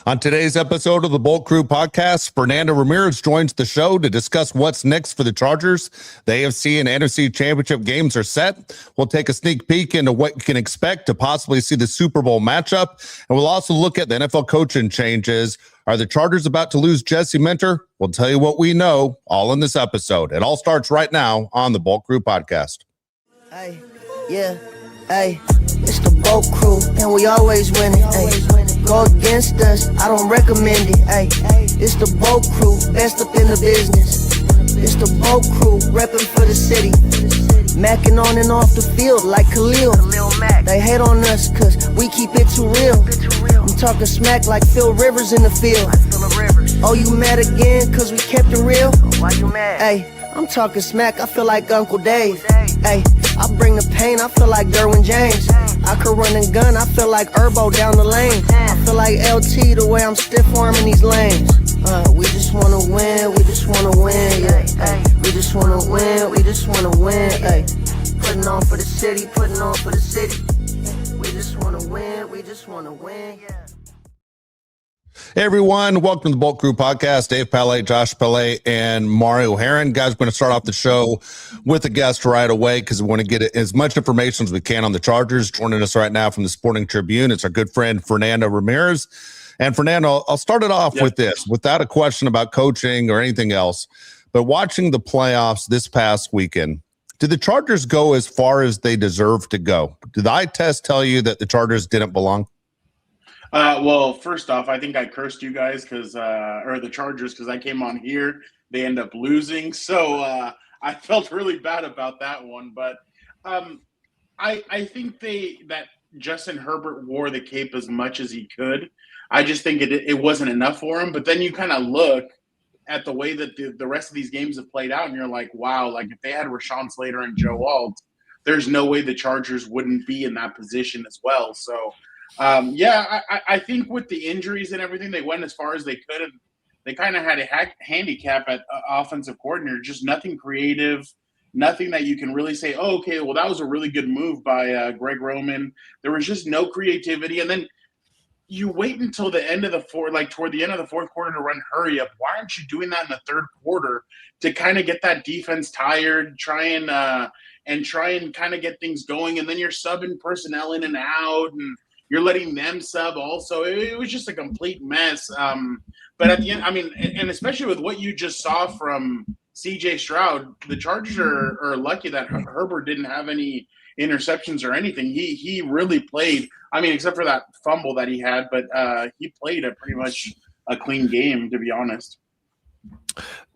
On today's episode of the Bolt Crew podcast, Fernando Ramirez joins the show to discuss what's next for the Chargers. The AFC and NFC championship games are set. We'll take a sneak peek into what you can expect to possibly see the Super Bowl matchup. And we'll also look at the NFL coaching changes. Are the Chargers about to lose Jesse Minter? We'll tell you what we know all in this episode. It all starts right now on the Bolt Crew podcast. Hey, yeah, hey, it's the Bolt Crew, and we always winning. Hey, go against us, I don't recommend it. Hey, it's the Bolt Crew, best up in the business. It's the Bolt Crew, repping for the city. Macking on and off the field like Khalil. They hate on us cause we keep it too real. I'm talking smack like Phil Rivers in the field. Oh, you mad again cause we kept it real? Why you mad? Hey, I'm talking smack, I feel like Uncle Dave. Hey, I bring the pain, I feel like Derwin James. I could run and gun, I feel like Herbo down the lane. I feel like LT the way I'm stiff arming these lanes. We just wanna win, we just wanna win, yeah. Ay, we just wanna win, we just wanna win, ay. Putting on for the city, putting on for the city. We just wanna win, we just wanna win, yeah. Hey everyone, welcome to the Bolt Crew podcast. Dave Palais, Josh Palais, and Mario Heron. Guys, we're going to start off the show with a guest right away because we want to get as much information as we can on the Chargers. Joining us right now from the Sporting Tribune, it's our good friend Fernando Ramirez. And Fernando, I'll start it off with this, without a question about coaching or anything else. But watching the playoffs this past weekend, did the Chargers go as far as they deserve to go? Did the eye test tell you that the Chargers didn't belong? Well, first off, I think I cursed you guys or the Chargers, because I came on here. They end up losing. So I felt really bad about that one. But I think that Justin Herbert wore the cape as much as he could. I just think it wasn't enough for him. But then you kind of look at the way that the rest of these games have played out, and you're like, wow, like if they had Rashawn Slater and Joe Alt, there's no way the Chargers wouldn't be in that position as well. So, I think with the injuries and everything, they went as far as they could, and they kind of had a handicap at offensive coordinator, just nothing creative, nothing that you can really say, oh, okay, well, that was a really good move by Greg Roman. There was just no creativity. And then you wait until the end of toward the end of the fourth quarter to run hurry up. Why aren't you doing that in the third quarter to kind of get that defense tired, try and kind of get things going? And then you're subbing personnel in and out, and you're letting them sub also. It was just a complete mess. But at the end, I mean, and especially with what you just saw from C.J. Stroud, the Chargers are lucky that Herbert didn't have any interceptions or anything. He really played, I mean, except for that fumble that he had, but he played pretty much a clean game, to be honest.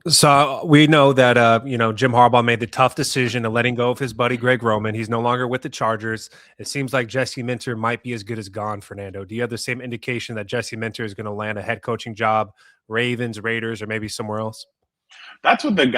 So we know that, Jim Harbaugh made the tough decision of letting go of his buddy Greg Roman. He's no longer with the Chargers. It seems like Jesse Minter might be as good as gone, Fernando. Do you have the same indication that Jesse Minter is going to land a head coaching job, Ravens, Raiders, or maybe somewhere else? That's what Jim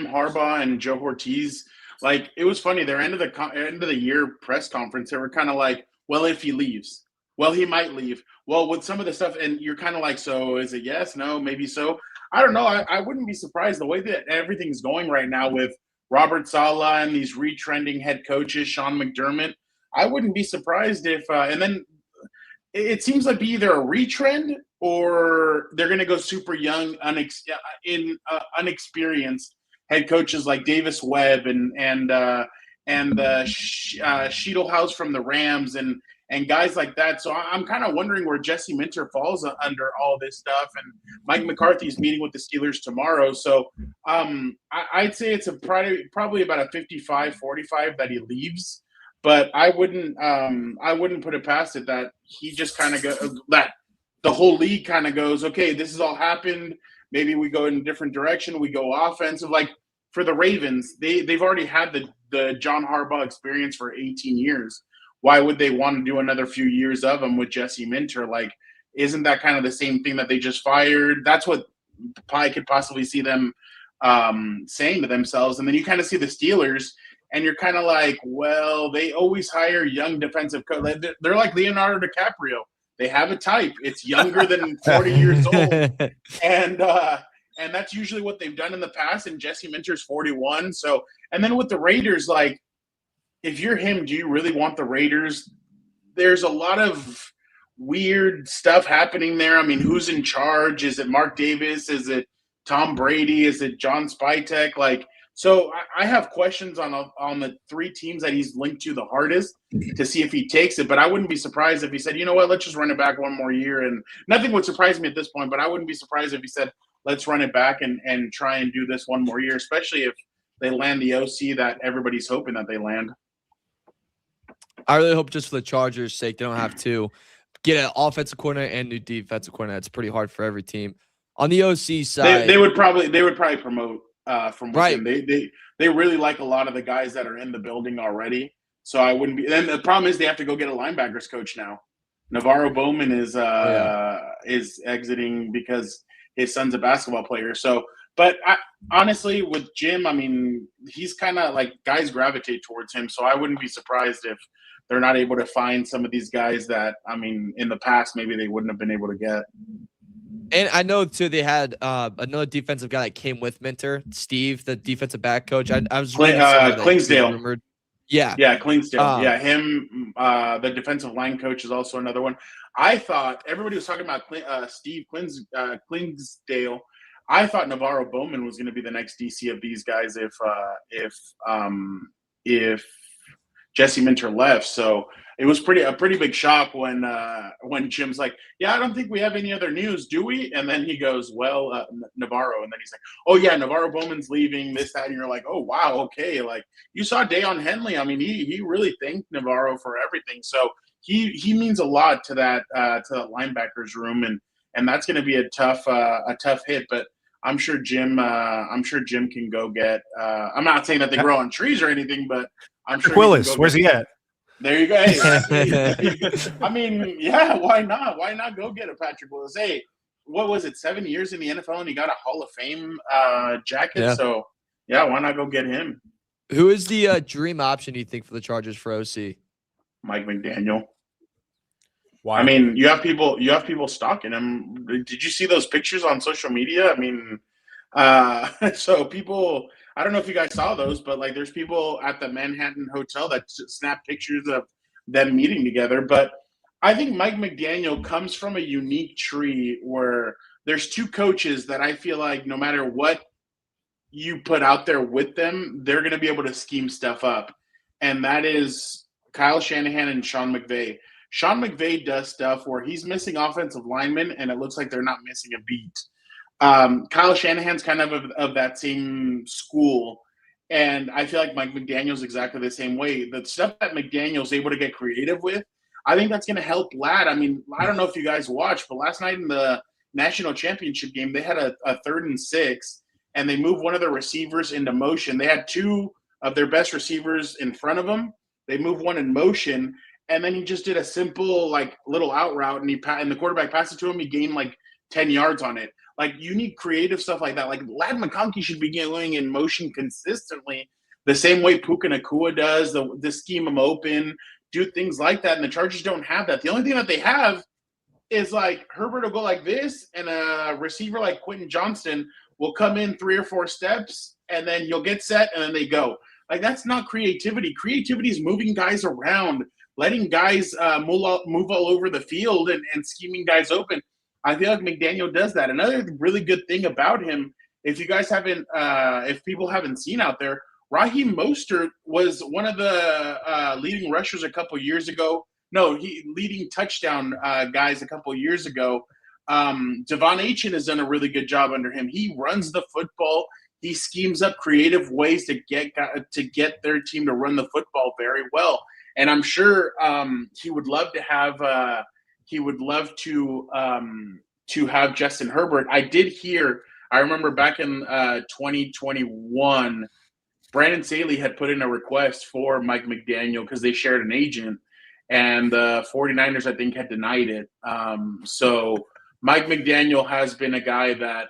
Harbaugh and Joe Ortiz, like, it was funny. Their end of the year press conference, they were kind of like, well, if he leaves. Well, he might leave. Well, with some of the stuff, and you're kind of like, so is it yes, no, maybe so? I don't know. I wouldn't be surprised the way that everything's going right now with Robert Saleh and these retrending head coaches, Sean McDermott. I wouldn't be surprised if and then it seems like either a retrend or they're going to go super young, unexperienced head coaches like Davis Webb and Sheetlehouse from the Rams and guys like that. So I'm kind of wondering where Jesse Minter falls under all this stuff. And Mike McCarthy's meeting with the Steelers tomorrow. So I'd say it's probably about a 55-45 that he leaves. But I wouldn't put it past it that he just kind of that the whole league kind of goes, okay, this has all happened. Maybe we go in a different direction. We go offensive. Like for the Ravens, they've already had the John Harbaugh experience for 18 years. Why would they want to do another few years of them with Jesse Minter? Like, isn't that kind of the same thing that they just fired? That's what I could possibly see them saying to themselves. And then you kind of see the Steelers, and you're kind of like, well, they always hire young defensive coach. They're like Leonardo DiCaprio. They have a type. It's younger than 40 years old. And that's usually what they've done in the past. And Jesse Minter's 41. So, and then with the Raiders, like, if you're him, do you really want the Raiders? There's a lot of weird stuff happening there. I mean, who's in charge? Is it Mark Davis? Is it Tom Brady? Is it John Spytek? Like, so I have questions on the 3 teams that he's linked to the hardest to see if he takes it. But I wouldn't be surprised if he said, you know what, let's just run it back one more year. And nothing would surprise me at this point, but I wouldn't be surprised if he said, let's run it back and try and do this one more year, especially if they land the OC that everybody's hoping that they land. I really hope just for the Chargers' sake, they don't have to get an offensive coordinator and new defensive coordinator. It's pretty hard for every team. On the OC side, they would probably promote from within. Right. They really like a lot of the guys that are in the building already. So I wouldn't be. Then the problem is they have to go get a linebackers coach now. Navarro Bowman is exiting because his son's a basketball player. So, but honestly, with Jim, I mean, he's kind of like guys gravitate towards him. So I wouldn't be surprised if they're not able to find some of these guys that, I mean, in the past maybe they wouldn't have been able to get. And I know, too, they had another defensive guy that came with Minter, Steve, the defensive back coach. I was Klingsdale. Yeah, Klingsdale. Him, the defensive line coach is also another one. I thought everybody was talking about Steve Klingsdale. I thought Navarro Bowman was going to be the next DC of these guys if Jesse Minter left. So it was a pretty big shock when Jim's like, yeah, I don't think we have any other news, do we? And then he goes, well, Navarro. And then he's like, oh yeah, Navarro Bowman's leaving, this, that. And you're like, oh wow, okay. Like you saw Deion Henley. I mean, he really thanked Navarro for everything. So he means a lot to that linebackers room, and that's going to be a tough hit. But I'm sure Jim can go get. I'm not saying that they grow on trees or anything, but I'm sure Willis. Where's he at? There you go. Hey, I mean, yeah, why not? Why not go get a Patrick Willis? Hey, what was it, 7 years in the NFL and he got a Hall of Fame jacket? Yeah. So, yeah, why not go get him? Who is the dream option, do you think, for the Chargers for OC? Mike McDaniel. Why? I mean, you have people stalking him. Did you see those pictures on social media? I mean, so people – I don't know if you guys saw those, but like there's people at the Manhattan Hotel that snap pictures of them meeting together. But I think Mike McDaniel comes from a unique tree where there's 2 coaches that I feel like no matter what you put out there with them, they're going to be able to scheme stuff up. And that is Kyle Shanahan and Sean McVay. Sean McVay does stuff where he's missing offensive linemen and it looks like they're not missing a beat. Kyle Shanahan's kind of that same school, and I feel like Mike McDaniel's exactly the same way. The stuff that McDaniel's able to get creative with, I think that's going to help Ladd. I mean, I don't know if you guys watched, but last night in the national championship game, they had a 3rd and 6, and they moved one of their receivers into motion. They had 2 of their best receivers in front of them. They moved one in motion, and then he just did a simple like little out route, and the quarterback passed it to him. He gained like 10 yards on it. Like, you need creative stuff like that. Like, Ladd McConkey should be going in motion consistently the same way Puka Nacua does, the scheme them open, do things like that. And the Chargers don't have that. The only thing that they have is, like, Herbert will go like this, and a receiver like Quentin Johnston will come in 3 or 4 steps, and then he'll get set, and then they go. Like, that's not creativity. Creativity is moving guys around, letting guys move all over the field and scheming guys open. I feel like McDaniel does that. Another really good thing about him, if people haven't seen out there, Raheem Mostert was one of the leading rushers a couple years ago. No, leading touchdown guys a couple years ago. Devon Achane has done a really good job under him. He runs the football. He schemes up creative ways to get their team to run the football very well. And I'm sure he would love to have to have Justin Herbert. I remember back in 2021, Brandon Staley had put in a request for Mike McDaniel because they shared an agent, and the 49ers, I think, had denied it. So Mike McDaniel has been a guy that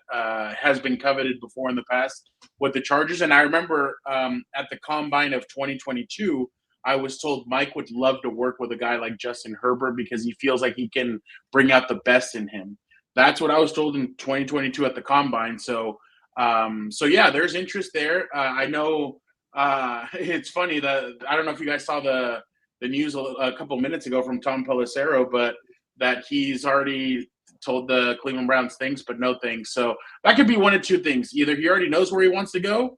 has been coveted before in the past with the Chargers. And I remember at the Combine of 2022, I was told Mike would love to work with a guy like Justin Herbert because he feels like he can bring out the best in him. That's what I was told in 2022 at the Combine. So yeah, there's interest there. I know it's funny that I don't know if you guys saw the news a couple minutes ago from Tom Pelissero, but that he's already told the Cleveland Browns things, but no thanks. So that could be one of two things. Either he already knows where he wants to go,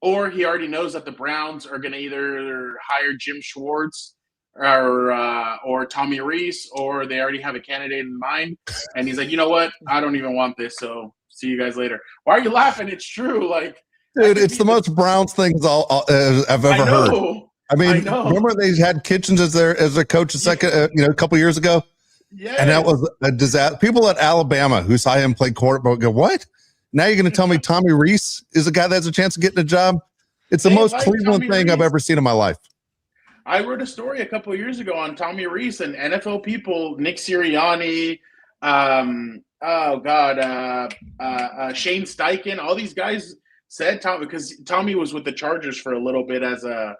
or he already knows that the Browns are going to either hire Jim Schwartz or Tommy Reese, or they already have a candidate in mind. And he's like, you know what? I don't even want this. So see you guys later. Why are you laughing? It's true. Like, dude, it's the most Browns things I've ever heard. I mean, remember they had Kitchens as their coach a couple years ago? Yeah. And that was a disaster. People at Alabama who saw him play quarterback go, what? Now you're going to tell me Tommy Reese is a guy that has a chance of getting a job? It's the most Cleveland thing I've ever seen in my life. I wrote a story a couple of years ago on Tommy Reese, and NFL people, Nick Sirianni, Shane Steichen, all these guys said Tommy, because Tommy was with the Chargers for a little bit as a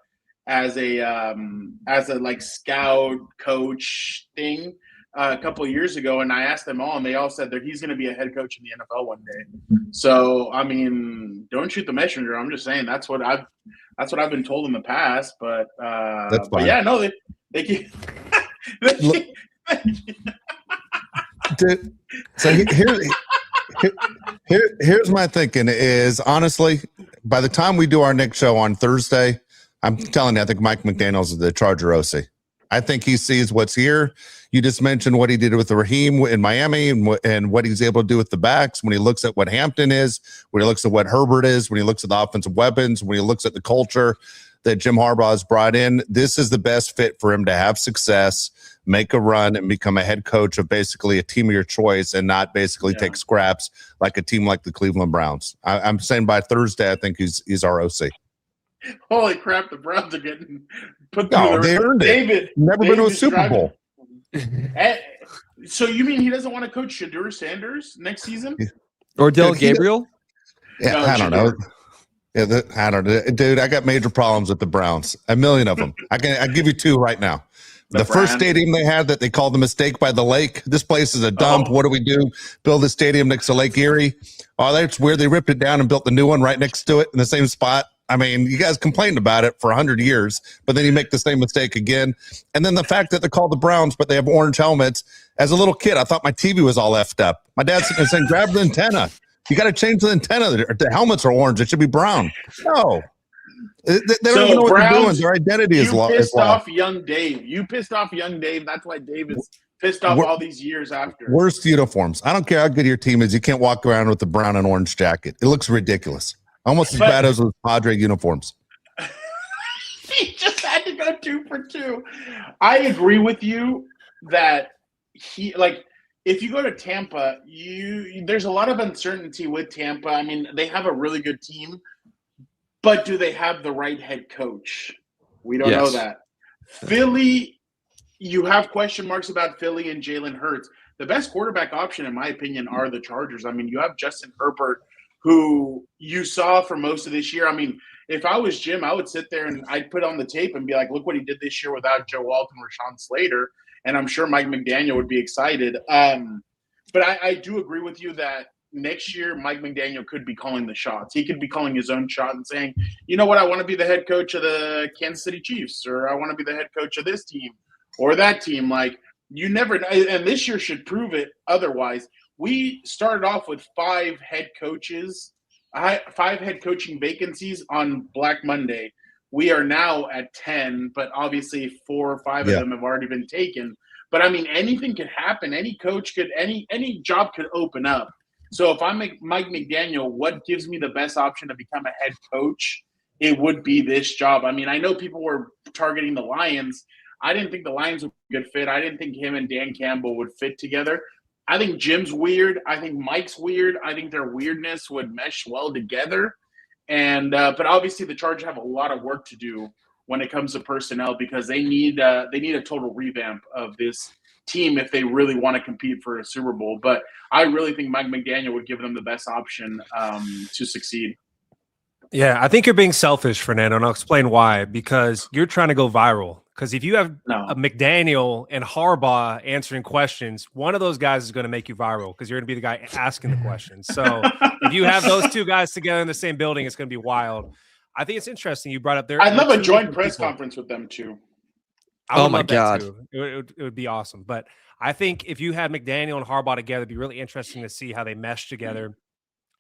like scout coach thing a couple of years ago, and I asked them all, and they all said that he's going to be a head coach in the NFL one day. So I mean, don't shoot the messenger. I'm just saying that's what I've been told in the past. But that's fine. But yeah, no, they keep. Dude, so here's my thinking is, honestly, by the time we do our next show on Thursday, I'm telling you, I think Mike McDaniels is the Charger OC. I think he sees what's here. You just mentioned what he did with Raheem in Miami and what he's able to do with the backs. When he looks at what Hampton is, when he looks at what Herbert is, when he looks at the offensive weapons, when he looks at the culture that Jim Harbaugh has brought in, this is the best fit for him to have success, make a run, and become a head coach of basically a team of your choice and not basically take scraps like a team like the Cleveland Browns. I'm saying by Thursday, I think he's our OC. Holy crap, the Browns are getting put through. No, they earned it. Never been to a Super Bowl. So you mean he doesn't want to coach Shadur Sanders next season? Or Dylan Gabriel? Yeah, no, I don't know. Yeah, I don't know. Dude, I got major problems with the Browns. A million of them. I give you two right now. The first stadium they had that they called the mistake by the lake. This place is a dump. What do we do? Build a stadium next to Lake Erie. Oh, that's weird. They ripped it down and built the new one right next to it in the same spot. I mean, you guys complained about it for 100 years, but then you make the same mistake again. And then the fact that they're called the Browns, but they have orange helmets. As a little kid, I thought my TV was all effed up. My dad's sitting there saying, grab the antenna. You got to change the antenna. The helmets are orange. It should be brown. No. They don't even know what they're doing. Their identity is lost. You pissed off young Dave. You pissed off young Dave. That's why Dave is pissed off all these years after. Worst uniforms. I don't care how good your team is. You can't walk around with the brown and orange jacket. It looks ridiculous. Almost as bad as with Padre uniforms. He just had to go 2 for 2. I agree with you that if you go to Tampa, there's a lot of uncertainty with Tampa. I mean, they have a really good team, but do they have the right head coach? We don't know that. Philly, you have question marks about Philly and Jalen Hurts. The best quarterback option, in my opinion, are the Chargers. I mean, you have Justin Herbert, who you saw for most of this year. I mean, if I was Jim, I would sit there and I'd put on the tape and be like, look what he did this year without Joe Walton, Rashawn Slater. And I'm sure Mike McDaniel would be excited. But I do agree with you that next year, Mike McDaniel could be calling the shots. He could be calling his own shot and saying, you know what, I want to be the head coach of the Kansas City Chiefs, or I want to be the head coach of this team or that team. Like, you never know. And this year should prove it otherwise. We started off with 5 head coaches, 5 head coaching vacancies on Black Monday. We are now at 10, but obviously 4 or 5 of them have already been taken. But I mean, anything could happen. Any coach could, any job could open up. So if I'm Mike McDaniel, what gives me the best option to become a head coach? It would be this job. I mean, I know people were targeting the Lions. I didn't think the Lions would be a good fit. I didn't think him and Dan Campbell would fit together. I think Jim's weird. I think Mike's weird. I think their weirdness would mesh well together. And but obviously the Chargers have a lot of work to do when it comes to personnel, because they need a total revamp of this team if they really want to compete for a Super Bowl. But I really think Mike McDaniel would give them the best option to succeed. Yeah, I think you're being selfish, Fernando, and I'll explain why. Because you're trying to go viral. Because if you have a McDaniel and Harbaugh answering questions, one of those guys is going to make you viral because you're going to be the guy asking the questions. So if you have those two guys together in the same building, it's going to be wild. I think it's interesting you brought up there. I'd love a joint press conference with them too. Oh my God. It would be awesome. But I think if you had McDaniel and Harbaugh together, it'd be really interesting to see how they mesh together.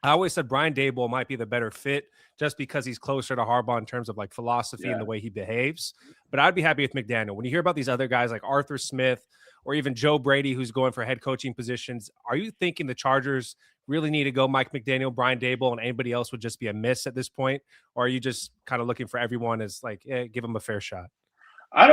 I always said Brian Daboll might be the better fit just because he's closer to Harbaugh in terms of like philosophy and the way he behaves. But I'd be happy with McDaniel. When you hear about these other guys like Arthur Smith or even Joe Brady, who's going for head coaching positions, are you thinking the Chargers really need to go Mike McDaniel, Brian Daboll, and anybody else would just be a miss at this point? Or are you just kind of looking for everyone as like, give them a fair shot? I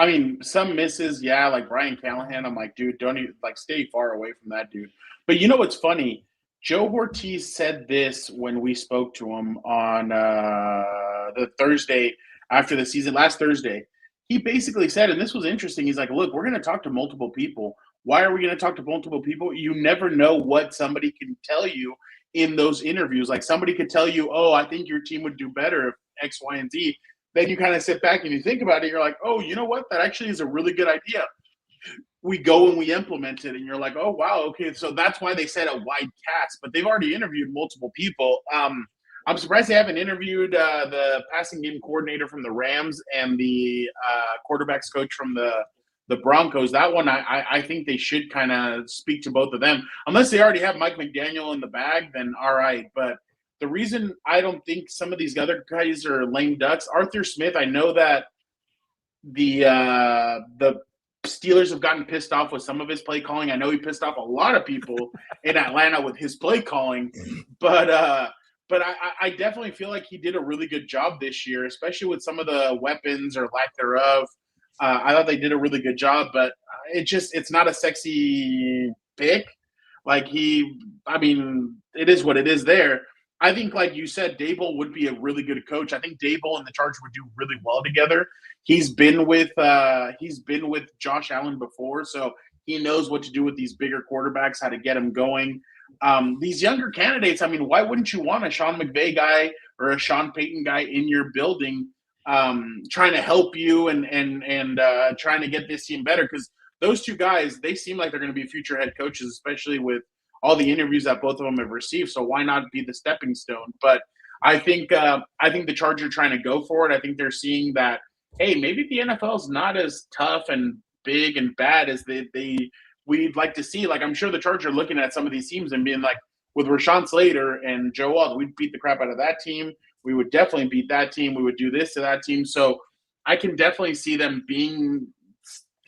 mean, some misses, yeah, like Brian Callahan. I'm like, dude, don't even like stay far away from that dude. But you know what's funny? Joe Ortiz said this when we spoke to him on the Thursday after the season, last Thursday. He basically said, and this was interesting, he's like, look, we're going to talk to multiple people. Why are we going to talk to multiple people? You never know what somebody can tell you in those interviews. Like somebody could tell you, oh, I think your team would do better if X, Y, and Z. Then you kind of sit back and you think about it. You're like, oh, you know what? That actually is a really good idea. We go and we implement it, and you're like, oh, wow, okay. So that's why they said a wide cast, but they've already interviewed multiple people. I'm surprised they haven't interviewed the passing game coordinator from the Rams and the quarterbacks coach from the Broncos. That one, I think they should kind of speak to both of them. Unless they already have Mike McDaniel in the bag, then all right. But the reason I don't think some of these other guys are lame ducks, Arthur Smith, I know that the Steelers have gotten pissed off with some of his play calling. I know he pissed off a lot of people in Atlanta with his play calling, but I definitely feel like he did a really good job this year, especially with some of the weapons or lack thereof. I thought they did a really good job, but it's not a sexy pick. Like it is what it is there. I think, like you said, Daboll would be a really good coach. I think Daboll and the Chargers would do really well together. He's been with Josh Allen before, so he knows what to do with these bigger quarterbacks, how to get them going. These younger candidates, I mean, why wouldn't you want a Sean McVay guy or a Sean Payton guy in your building trying to help you and trying to get this team better? Because those two guys, they seem like they're going to be future head coaches, especially with all the interviews that both of them have received. So why not be the stepping stone? But I think the Chargers are trying to go for it. I think they're seeing that, hey, maybe the NFL is not as tough and big and bad as we'd like to see. Like, I'm sure the Chargers are looking at some of these teams and being like, with Rashawn Slater and Joe Wald, we'd beat the crap out of that team. We would definitely beat that team. We would do this to that team. So I can definitely see them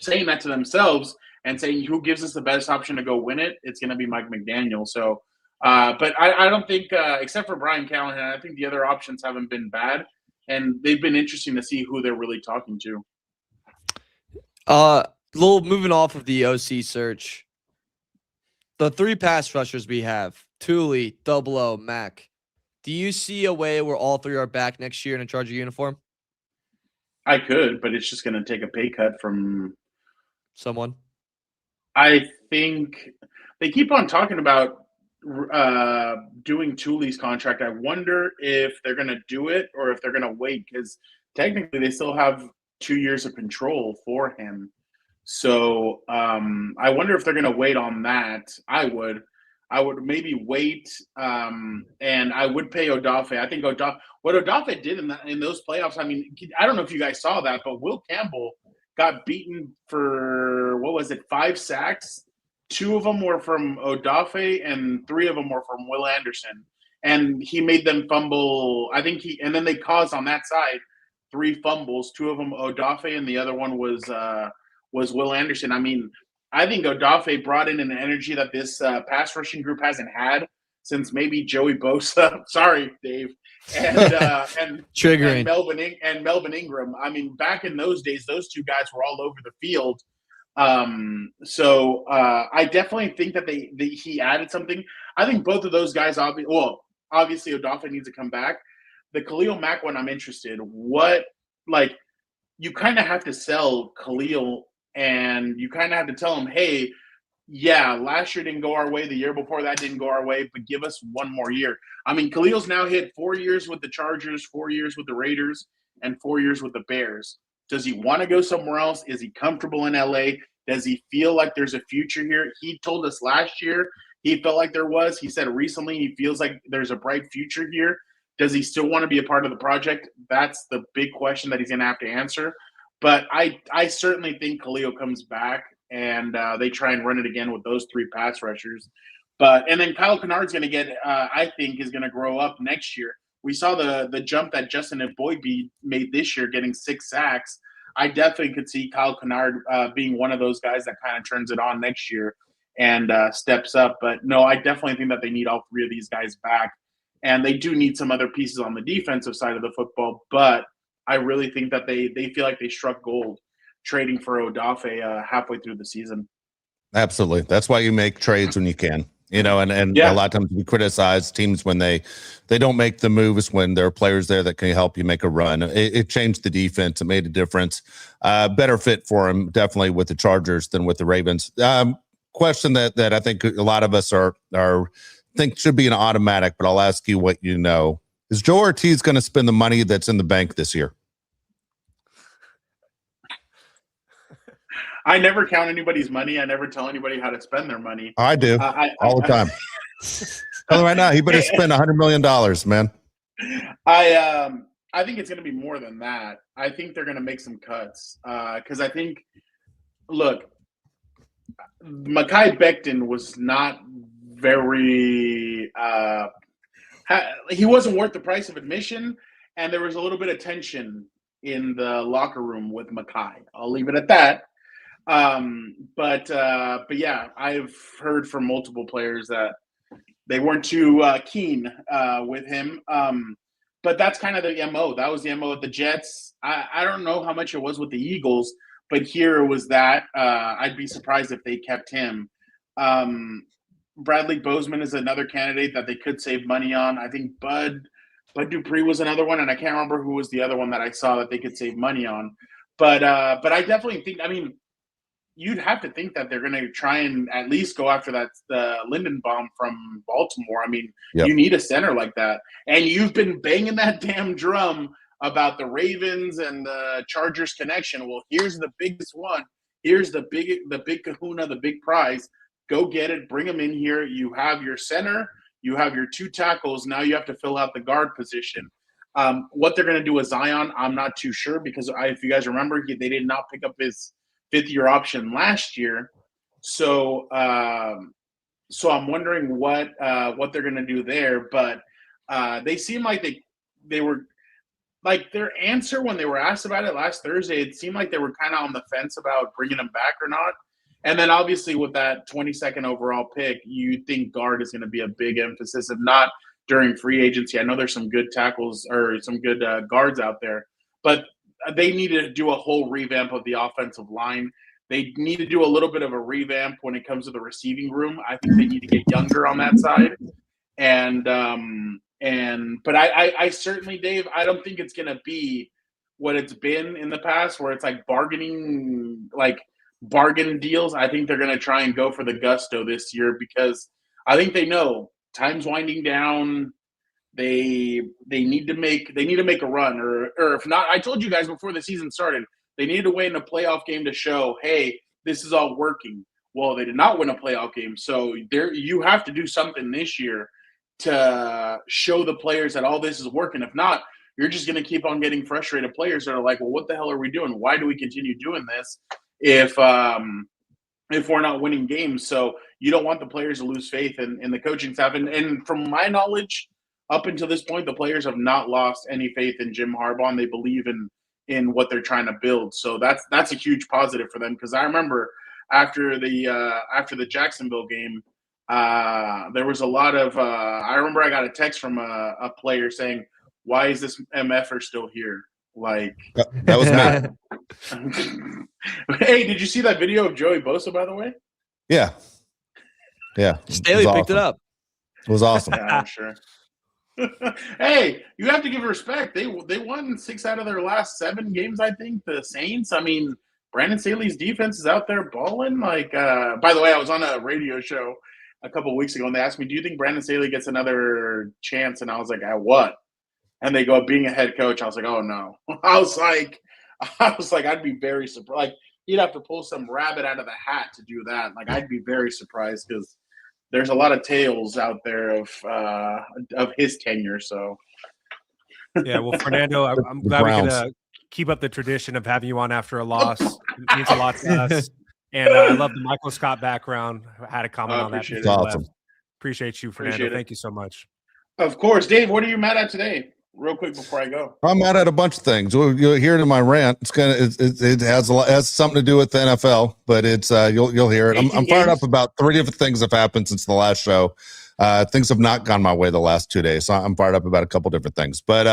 saying that to themselves and saying, who gives us the best option to go win it? It's going to be Mike McDaniel. So, but I don't think, except for Brian Callahan, I think the other options haven't been bad. And they've been interesting to see who they're really talking to. Moving off of the OC search, the three pass rushers we have, Thule, Double O, Mac. Do you see a way where all three are back next year in a Charger uniform? I could, but it's just going to take a pay cut from someone. I think they keep on talking about doing Thule's contract. I wonder if they're going to do it or if they're going to wait, because technically they still have 2 years of control for him. So I wonder if they're going to wait on that. I would maybe wait, and I would pay Odafe. I think what Odafe did in those playoffs, I mean, I don't know if you guys saw that, but Will Campbell got beaten for, 5 sacks? 2 of them were from Odafe, and 3 of them were from Will Anderson. And he made them fumble. And then they caused on that side 3 fumbles. 2 of them Odafe, and the other one was Will Anderson. I mean, I think Odafe brought in an energy that this pass rushing group hasn't had since maybe Joey Bosa. Sorry, Dave. And triggering and Melvin Ingram. I mean, back in those days, those 2 guys were all over the field. So I definitely think that he added something. I think both of those guys, obviously Odafe needs to come back. The Khalil Mack one, I'm interested. You kind of have to sell Khalil, and you kind of have to tell him, hey, yeah, last year didn't go our way. The year before that didn't go our way, but give us 1 more year. I mean, Khalil's now hit 4 years with the Chargers, 4 years with the Raiders, and 4 years with the Bears. Does he want to go somewhere else? Is he comfortable in LA? Does he feel like there's a future here? He told us last year he felt like there was. He said recently he feels like there's a bright future here. Does he still want to be a part of the project? That's the big question that he's going to have to answer. But I certainly think Khalil comes back and they try and run it again with those 3 pass rushers. And then Kyle Kennard's going to get, I think, is going to grow up next year. We saw the jump that Justin Boyd made this year, getting 6 sacks. I definitely could see Kyle Kennard being one of those guys that kind of turns it on next year and steps up. But no, I definitely think that they need all 3 of these guys back. And they do need some other pieces on the defensive side of the football. But I really think that they feel like they struck gold trading for Odafe halfway through the season. Absolutely. That's why you make trades when you can. And a lot of times we criticize teams when they don't make the moves when there are players there that can help you make a run. It changed the defense. It made a difference. Better fit for him, definitely, with the Chargers than with the Ravens. Question that I think a lot of us are think should be an automatic, but I'll ask you what you know. Is Joe Ortiz going to spend the money that's in the bank this year? I never count anybody's money. I never tell anybody how to spend their money. I do all the time. Tell him right now, he better spend $100 million, man. I think it's going to be more than that. I think they're going to make some cuts because I think, look, Mekhi Becton was not very he wasn't worth the price of admission, and there was a little bit of tension in the locker room with Mekhi. I'll leave it at that. But yeah, I've heard from multiple players that they weren't too keen with him. But that's kind of the MO. That was the MO with the Jets. I don't know how much it was with the Eagles, but here it was that. I'd be surprised if they kept him. Bradley Bozeman is another candidate that they could save money on. I think Bud Dupree was another one, and I can't remember who was the other one that I saw that they could save money on. But I definitely think, I mean, you'd have to think that they're going to try and at least go after the Lindenbaum from Baltimore. I mean, You need a center like that. And you've been banging that damn drum about the Ravens and the Chargers connection. Well, here's the biggest one. Here's the big kahuna, the big prize. Go get it. Bring them in here. You have your center. You have your 2 tackles. Now you have to fill out the guard position. What they're going to do with Zion, I'm not too sure because if you guys remember, they did not pick up his 5th-year option last year. So I'm wondering what they're going to do there. But they seem like they were like their answer when they were asked about it last Thursday. It seemed like they were kind of on the fence about bringing him back or not. And then obviously with that 22nd overall pick, you think guard is going to be a big emphasis, if not during free agency. I know there's some good tackles or some good guards out there, but they need to do a whole revamp of the offensive line. They need to do a little bit of a revamp when it comes to the receiving room. I think they need to get younger on that side. But I certainly, Dave, I don't think it's going to be what it's been in the past where it's like bargain deals. I think they're going to try and go for the gusto this year because I think they know time's winding down. They need to make a run, or if not, I told you guys before the season started, they needed to win a playoff game to show, hey, this is all working. Well, they did not win a playoff game, so you have to do something this year to show the players that all this is working. If not, you're just going to keep on getting frustrated players that are like, well, what the hell are we doing? Why do we continue doing this if we're not winning games? So you don't want the players to lose faith in the coaching staff. And from my knowledge, up until this point, the players have not lost any faith in Jim Harbaugh, and they believe in what they're trying to build. So that's a huge positive for them because I remember after the Jacksonville game, there was a lot of I remember I got a text from a player saying, "Why is this MFer still here?" Like that was me. Hey, did you see that video of Joey Bosa, by the way? Yeah. Staley picked it up. It was awesome. Yeah, I'm sure. Hey, you have to give respect. They won 6 out of their last 7 games, I think. The Saints. I mean, Brandon Staley's defense is out there balling. Like, by the way, I was on a radio show a couple of weeks ago, and they asked me, "Do you think Brandon Staley gets another chance?" And I was like, "At what?" And they go, "Being a head coach." I was like, "Oh no." I was like, I'd be very surprised. Like, he'd have to pull some rabbit out of the hat to do that. Like, I'd be very surprised because there's a lot of tales out there of his tenure. So yeah, well, Fernando, I'm glad we could keep up the tradition of having you on after a loss. It means a lot to us. And I love the Michael Scott background. I had a comment on that. Appreciate before it. you Awesome. left. Appreciate you, Fernando. Appreciate it. Thank you so much. Of course. Dave, what are you mad at today? Real quick before I go. I'm mad at a bunch of things. You'll hear it in my rant. It has something to do with the NFL, but it's you'll hear it. I'm fired up about 3 different things that have happened since the last show. Things have not gone my way the last 2 days, so I'm fired up about a couple different things. But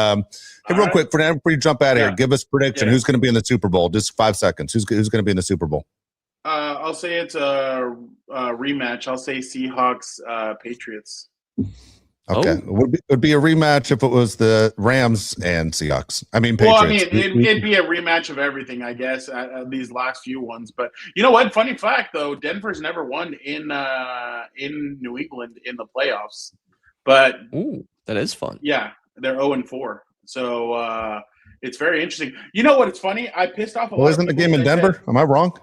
hey, real quick, Fernando, before you jump out of here, give us a prediction. Who's going to be in the Super Bowl? Just 5 seconds. Who's going to be in the Super Bowl? I'll say it's a rematch. I'll say Seahawks, Patriots. Okay, it would be a rematch if it was the Rams and Seahawks. I mean, Patriots. Well, I mean, it'd be a rematch of everything, I guess, at these last few ones. But you know what? Funny fact, though, Denver's never won in New England in the playoffs. But that is fun. Yeah, they're 0-4. So it's very interesting. You know what? It's funny. I pissed off a lot. Well, isn't the game in Denver? Am I wrong?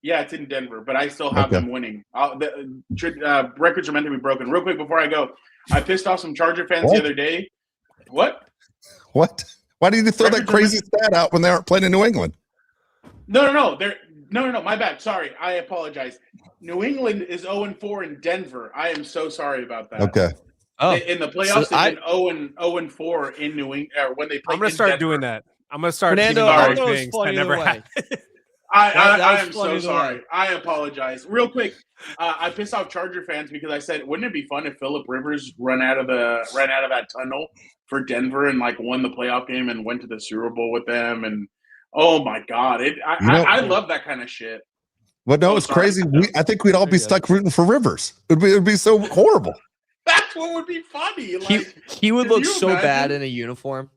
Yeah, it's in Denver, but I still have them winning. The records are meant to be broken. Real quick before I go, I pissed off some Charger fans the other day. What? Why did you throw that crazy stat out when they aren't playing in New England? No. No. My bad. Sorry, I apologize. New England is 0-4 in Denver. I am so sorry about that. Okay. Oh, in the playoffs, they've been 0-4 in New England when they play. I'm going to start doing that. I'm going to start doing things that never happened. I am so sorry. I apologize. Real quick, I pissed off Charger fans because I said, wouldn't it be fun if Phillip Rivers ran out of that tunnel for Denver and like won the playoff game and went to the Super Bowl with them? And oh my God, I love that kind of shit. Well, no, it's crazy. I think we'd all be stuck rooting for Rivers. It would be so horrible. That's what would be funny. Like, he would look so bad in a uniform.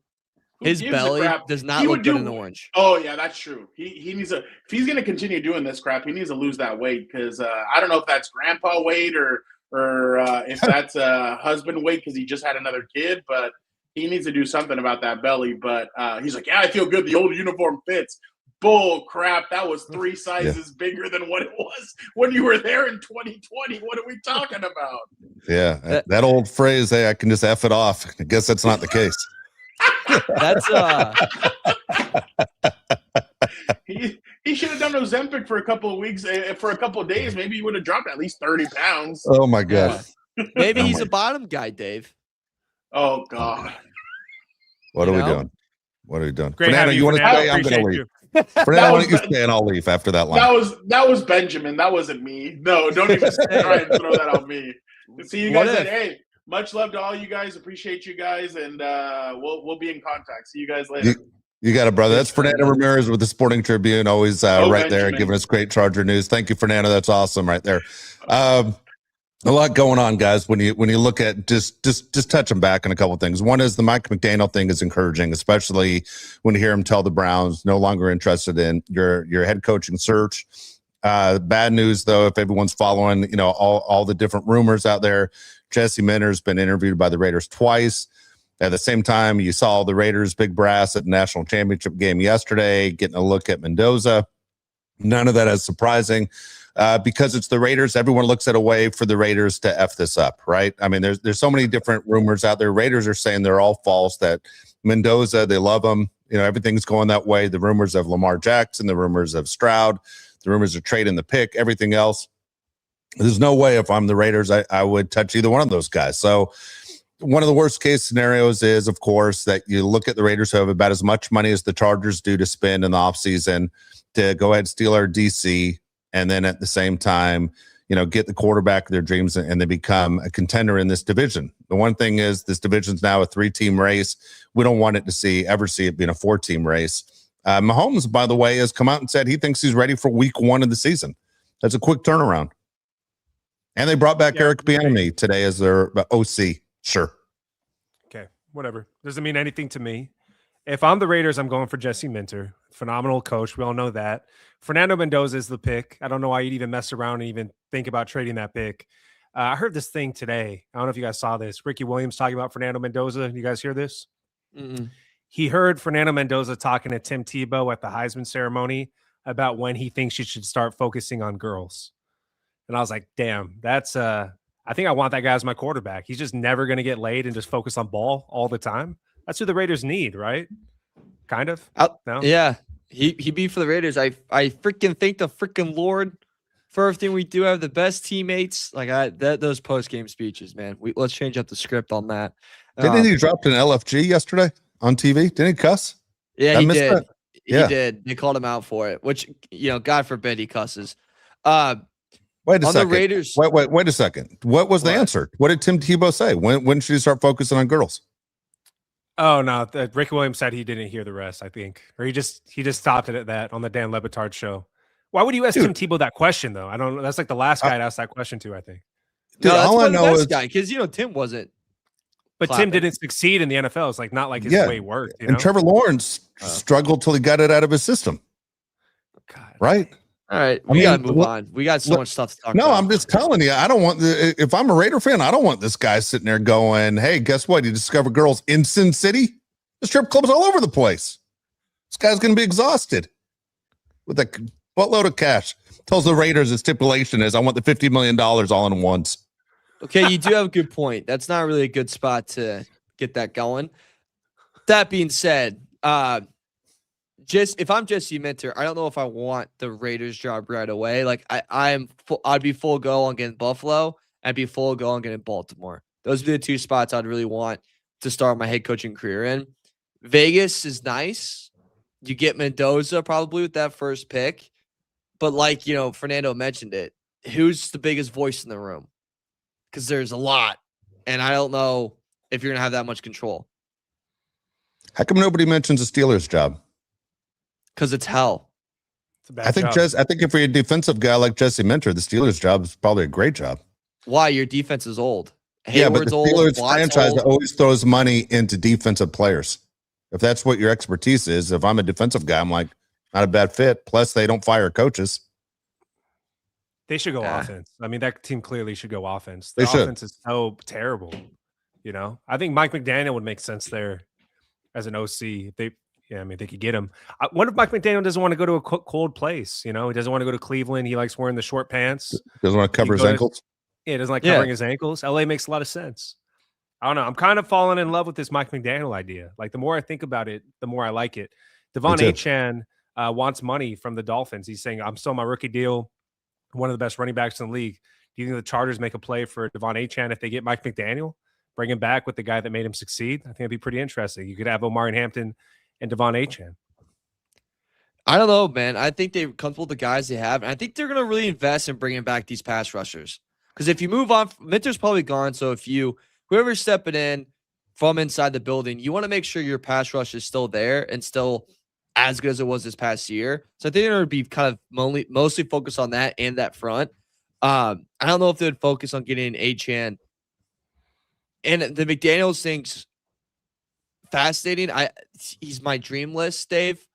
His belly does not look good in orange. Oh yeah, that's true. He needs if he's going to continue doing this crap, he needs to lose that weight because I don't know if that's grandpa weight or if that's husband weight because he just had another kid, but he needs to do something about that belly. But he's like, yeah, I feel good. The old uniform fits. Bull crap. That was 3 sizes bigger than what it was when you were there in 2020. What are we talking about? Yeah, that old phrase, hey, I can just F it off. I guess that's not the case. That's he should have done Ozempic for a couple of weeks, for a couple of days. Maybe he would have dropped at least 30 pounds. Oh my God. Yeah. Maybe he's a bottom guy, Dave. Oh God. What are we doing? What are we doing? Great. Fernando, you want to stay? I'm going to leave. Fernando, why don't you stay and I'll leave after that line? That was Benjamin. That wasn't me. No, don't even try and throw that on me. See you guys. Hey, much love to all you guys. Appreciate you guys, and we'll be in contact. See you guys later. You got it, brother. That's Fernando Ramirez with the Sporting Tribune, always right there, giving us great Charger news. Thank you, Fernando. That's awesome, right there. A lot going on, guys. When you look at just touching back on a couple of things. One is the Mike McDaniel thing is encouraging, especially when you hear him tell the Browns no longer interested in your head coaching search. Bad news, though, if everyone's following, all the different rumors out there. Jesse Minter's been interviewed by the Raiders twice. At the same time, you saw the Raiders big brass at the national championship game yesterday, getting a look at Mendoza. None of that is surprising because it's the Raiders. Everyone looks at a way for the Raiders to F this up, right? I mean, there's so many different rumors out there. Raiders are saying they're all false, that Mendoza, they love him. Everything's going that way. The rumors of Lamar Jackson, the rumors of Stroud, the rumors of trading the pick, everything else. There's no way if I'm the Raiders, I would touch either one of those guys. So one of the worst case scenarios is, of course, that you look at the Raiders who have about as much money as the Chargers do to spend in the offseason to go ahead and steal our DC. And then at the same time, get the quarterback of their dreams and they become a contender in this division. The one thing is this division's now a 3-team race. We don't want it to ever see it being a 4-team race. Mahomes, by the way, has come out and said he thinks he's ready for week 1 of the season. That's a quick turnaround. And they brought back Eric Bieniemy today as their OC. Sure. Okay, whatever. Doesn't mean anything to me. If I'm the Raiders, I'm going for Jesse Minter. Phenomenal coach. We all know that. Fernando Mendoza is the pick. I don't know why you'd even mess around and even think about trading that pick. I heard this thing today. I don't know if you guys saw this. Ricky Williams talking about Fernando Mendoza. You guys hear this? Mm-mm. He heard Fernando Mendoza talking to Tim Tebow at the Heisman ceremony about when he thinks you should start focusing on girls. And I was like, damn, that's I think I want that guy as my quarterback. He's just never going to get laid and just focus on ball all the time. That's who the Raiders need, right? kind of. No? Yeah, he beat for the Raiders. I freaking thank the freaking Lord for everything we do. Have the best teammates. Like those post game speeches, man. Let's change up the script on that. Didn't he drop an LFG yesterday on TV? Didn't he cuss? Yeah, I he missed did. that. He Yeah. did. They called him out for it, which God forbid he cusses. Wait a on second. the Raiders. Wait a second. What was the answer? What did Tim Tebow say? When should he start focusing on girls? Oh no, Rick Williams said he didn't hear the rest, I think. Or he just stopped it at that on the Dan Le Batard show. Why would you ask Tim Tebow that question though? I don't know. That's like the last guy to ask that question to, I think. Dude, no, that's all I the know best is guy, because Tim wasn't. But clapping. Tim didn't succeed in the NFL. It's like not like his way worked. You know? And Trevor Lawrence struggled till he got it out of his system. God. Right? All right, we gotta move on. We got so much stuff to talk about. No, I'm just telling you, I don't want if I'm a Raider fan, I don't want this guy sitting there going, hey, guess what? You discovered girls in Sin City? The strip clubs all over the place. This guy's going to be exhausted with a buttload of cash. Tells the Raiders the stipulation is, I want the $50 million all in once. Okay, you do have a good point. That's not really a good spot to get that going. That being said, if I'm Jesse Minter, I don't know if I want the Raiders job right away. Like I'd be full go on getting Buffalo. I'd be full go on getting Baltimore. Those would be the two spots I'd really want to start my head coaching career in. Vegas is nice. You get Mendoza probably with that first pick. But like, Fernando mentioned it, who's the biggest voice in the room? Because there's a lot. And I don't know if you're going to have that much control. How come nobody mentions the Steelers job? Because it's hell. It's a bad job. I think if you're a defensive guy like Jesse Minter, the Steelers job is probably a great job. Why? Your defense is old. Yeah, but the Steelers franchise old. always throws money into defensive players. If that's what your expertise is, if I'm a defensive guy, I'm like, not a bad fit. Plus, they don't fire coaches. They should go offense. I mean, that team clearly should go offense. They The should. offense is so terrible. I think Mike McDaniel would make sense there as an OC. If they could get him. What if Mike McDaniel doesn't want to go to a cold place? He doesn't want to go to Cleveland. He likes wearing the short pants. Doesn't want to cover his ankles. He doesn't like covering his ankles. LA makes a lot of sense. I don't know. I'm kind of falling in love with this Mike McDaniel idea. Like the more I think about it, the more I like it. Devon Achane wants money from the Dolphins. He's saying, I'm still on my rookie deal, one of the best running backs in the league. Do you think the Chargers make a play for Devon Achane if they get Mike McDaniel? Bring him back with the guy that made him succeed? I think it'd be pretty interesting. You could have Omari Hampton and Devon Achane. I don't know, man. I think they're comfortable with the guys they have. And I think they're going to really invest in bringing back these pass rushers. Because if you move on, Minter's probably gone. So if whoever's stepping in from inside the building, you want to make sure your pass rush is still there and still as good as it was this past year. So I think they're going to be kind of mostly focused on that and that front. I don't know if they would focus on getting Achane. And the McDaniels thing's fascinating. He's my dream list, Dave.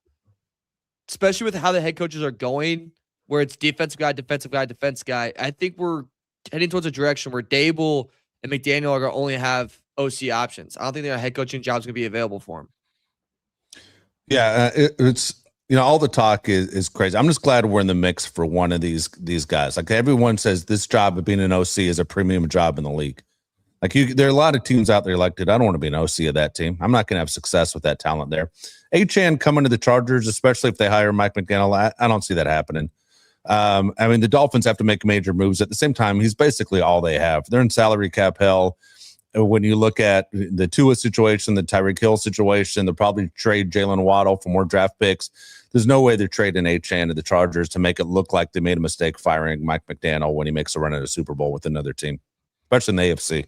Especially with how the head coaches are going, where it's defensive guy, defensive guy, defense guy. I think we're heading towards a direction where Dable and McDaniel are going to only have OC options. I don't think their head coaching job's going to be available for him. Yeah, it's all the talk is crazy. I'm just glad we're in the mix for one of these guys. Like everyone says, this job of being an OC is a premium job in the league. Like there are a lot of teams out there like, dude, I don't want to be an OC of that team. I'm not going to have success with that talent there. Achane coming to the Chargers, especially if they hire Mike McDaniel, I don't see that happening. I mean, the Dolphins have to make major moves. At the same time, he's basically all they have. They're in salary cap hell. When you look at the Tua situation, the Tyreek Hill situation, they'll probably trade Jalen Waddle for more draft picks. There's no way they're trading Achane to the Chargers to make it look like they made a mistake firing Mike McDaniel when he makes a run at a Super Bowl with another team, especially in the AFC.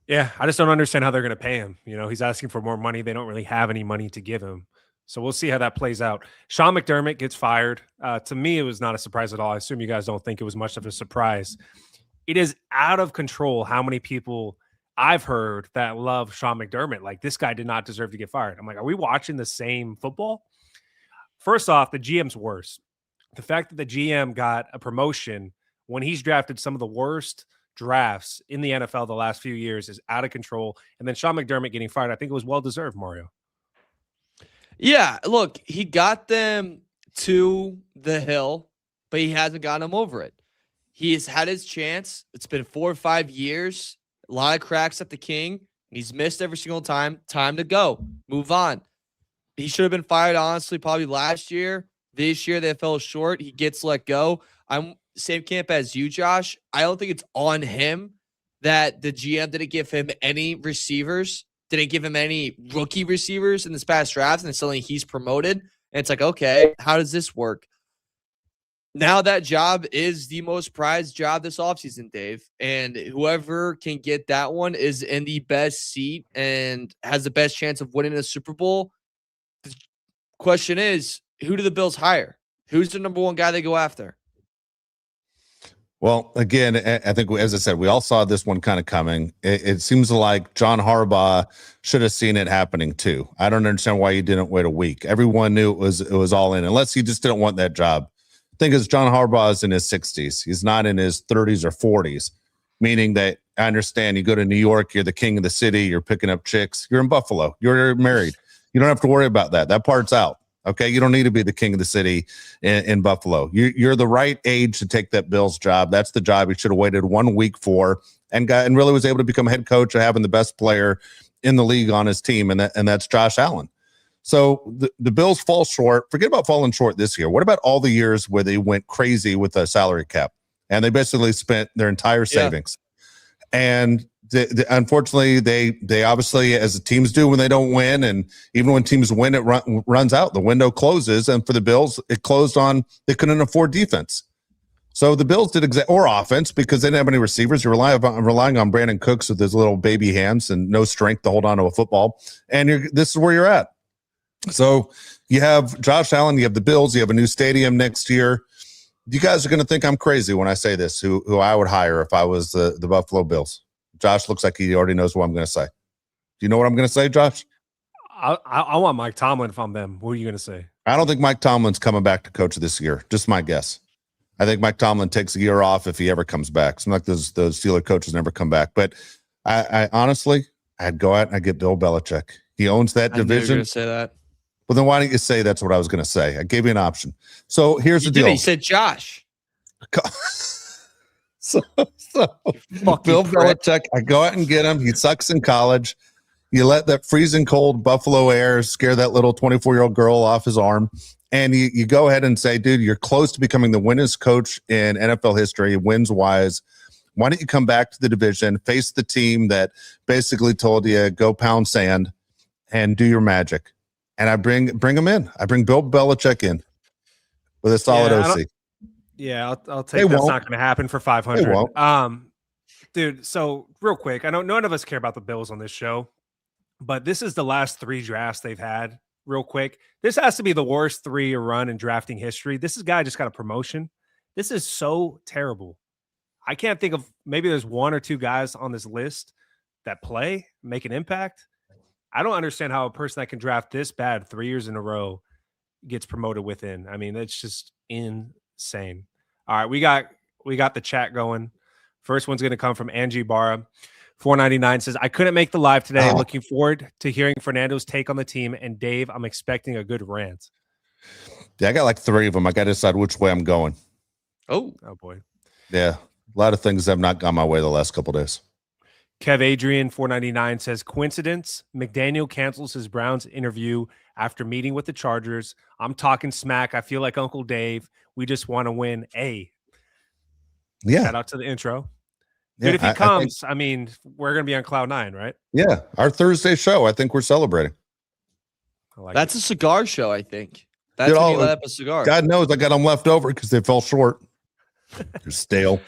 Yeah, I just don't understand how they're going to pay him. He's asking for more money. They don't really have any money to give him. So we'll see how that plays out. Sean McDermott gets fired. To me, it was not a surprise at all. I assume you guys don't think it was much of a surprise. It is out of control how many people I've heard that love Sean McDermott. Like, this guy did not deserve to get fired. I'm like, are we watching the same football? First off, the GM's worse. The fact that the GM got a promotion when he's drafted some of the worst drafts in the NFL the last few years is out of control. And then Sean McDermott getting fired, I think it was well-deserved, Mario. Yeah, look, he got them to the hill, but he hasn't gotten them over it. He's had his chance. It's been 4 or 5 years. A lot of cracks at the king. He's missed every single time. Time to go. Move on. He should have been fired, honestly, probably last year. This year, they fell short. He gets let go. I'm same camp as you, Josh. I don't think it's on him that the GM didn't give him any receivers, didn't give him any rookie receivers in this past draft, and suddenly he's promoted. And it's like, okay, how does this work? Now that job is the most prized job this offseason, Dave. And whoever can get that one is in the best seat and has the best chance of winning a Super Bowl. The question is, who do the Bills hire? Who's the number one guy they go after? Well, again, I think, as I said, we all saw this one kind of coming. It seems like John Harbaugh should have seen it happening too. I don't understand why he didn't wait a week. Everyone knew it was all in, unless he just didn't want that job. The thing is, John Harbaugh is in his 60s. He's not in his 30s or 40s, meaning that I understand you go to New York, you're the king of the city, you're picking up chicks. You're in Buffalo, you're married. You don't have to worry about that. That part's out. Okay, you don't need to be the king of the city in Buffalo. You're the right age to take that Bills job. That's the job he should have waited 1 week for, and really was able to become head coach of having the best player in the league on his team, and that's Josh Allen. So the Bills fall short. Forget about falling short this year. What about all the years where they went crazy with a salary cap and they basically spent their entire savings? And unfortunately, they obviously, as the teams do when they don't win, and even when teams win, it runs out. The window closes, and for the Bills, it closed on they couldn't afford defense. So the Bills did or offense because they didn't have any receivers. You're relying on Brandon Cooks with his little baby hands and no strength to hold on to a football. And this is where you're at. So you have Josh Allen, you have the Bills, you have a new stadium next year. You guys are going to think I'm crazy when I say this, who I would hire if I was the Buffalo Bills. Josh looks like he already knows what I'm going to say. Do you know what I'm going to say, Josh? I want Mike Tomlin if I'm them. What are you going to say? I don't think Mike Tomlin's coming back to coach this year. Just my guess. I think Mike Tomlin takes a year off if he ever comes back. Some like those Steeler coaches never come back. But I honestly, I'd go out and I'd get Bill Belichick. He owns that division. I knew you were going to say that. Well, then why don't you say that's what I was going to say? I gave you an option. So here's the deal. You said Josh. So Bill Belichick, I go out and get him. He sucks in college. You let that freezing cold Buffalo air scare that little 24-year-old girl off his arm. And you go ahead and say, dude, you're close to becoming the winningest coach in NFL history, wins-wise. Why don't you come back to the division, face the team that basically told you, go pound sand and do your magic? And I bring him in. I bring Bill Belichick in with a solid OC. Yeah, I'll take that's not going to happen for 500. Dude, so real quick, I know none of us care about the Bills on this show, but this is the last 3 drafts they've had. Real quick, this has to be the worst 3-year run in drafting history. This guy just got a promotion. This is so terrible. I can't think of, maybe there's 1 or 2 guys on this list that make an impact. I don't understand how a person that can draft this bad 3 years in a row gets promoted within. I mean, that's just insane. All right, we got the chat going. First one's going to come from Angie Barra. 499 says, I couldn't make the live today. Looking forward to hearing Fernando's take on the team. And Dave, I'm expecting a good rant. Yeah, I got like 3 of them. I got to decide which way I'm going. Oh boy. Yeah, a lot of things have not gone my way the last couple of days. Kev Adrian 499 says, coincidence? McDaniel cancels his Browns interview after meeting with the Chargers. I'm talking smack. I feel like Uncle Dave. We just want to win. Yeah. Shout out to the intro. Dude, if he comes, I mean, we're going to be on cloud 9, right? Yeah. Our Thursday show, I think we're celebrating. That's a cigar show, I think. That's when you let up a cigar. God knows I got them left over because they fell short. They're stale.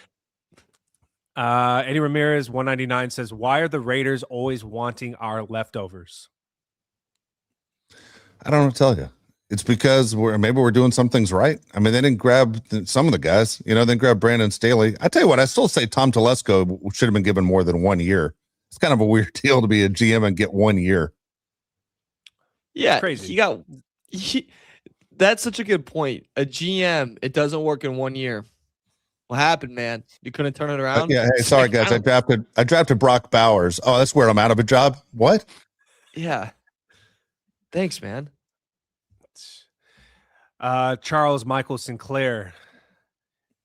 Eddie Ramirez 199 says, why are the Raiders always wanting our leftovers? I don't know what to tell you. It's because maybe we're doing some things right. I mean, they didn't grab some of the guys, they didn't grab Brandon Staley. I tell you what, I still say Tom Telesco should have been given more than 1 year. It's kind of a weird deal to be a GM and get 1 year. Yeah, crazy. That's such a good point. A GM, it doesn't work in 1 year. What happened, man? You couldn't turn it around? Yeah, hey, sorry guys. I drafted Brock Bowers. Oh, that's where I'm out of a job. What? Yeah. Thanks, man. Charles Michael Sinclair.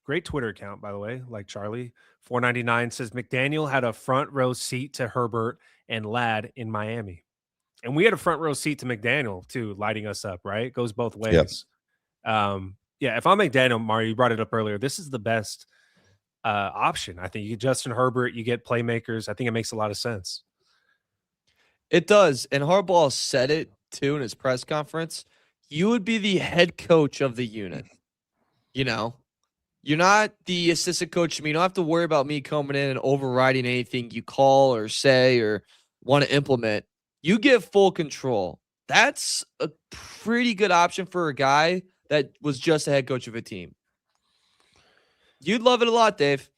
Great Twitter account, by the way, like Charlie. 499 says McDaniel had a front row seat to Herbert and Ladd in Miami. And we had a front row seat to McDaniel too, lighting us up, right? It goes both ways. Yeah, if I'm McDaniel, Mario, you brought it up earlier. This is the best option. I think you get Justin Herbert, you get playmakers. I think it makes a lot of sense. It does. And Harbaugh said it too in his press conference. You would be the head coach of the unit. You know, you're not the assistant coach. I mean, you don't have to worry about me coming in and overriding anything you call or say or want to implement. You get full control. That's a pretty good option for a guy that was just a head coach of a team. You'd love it a lot, Dave.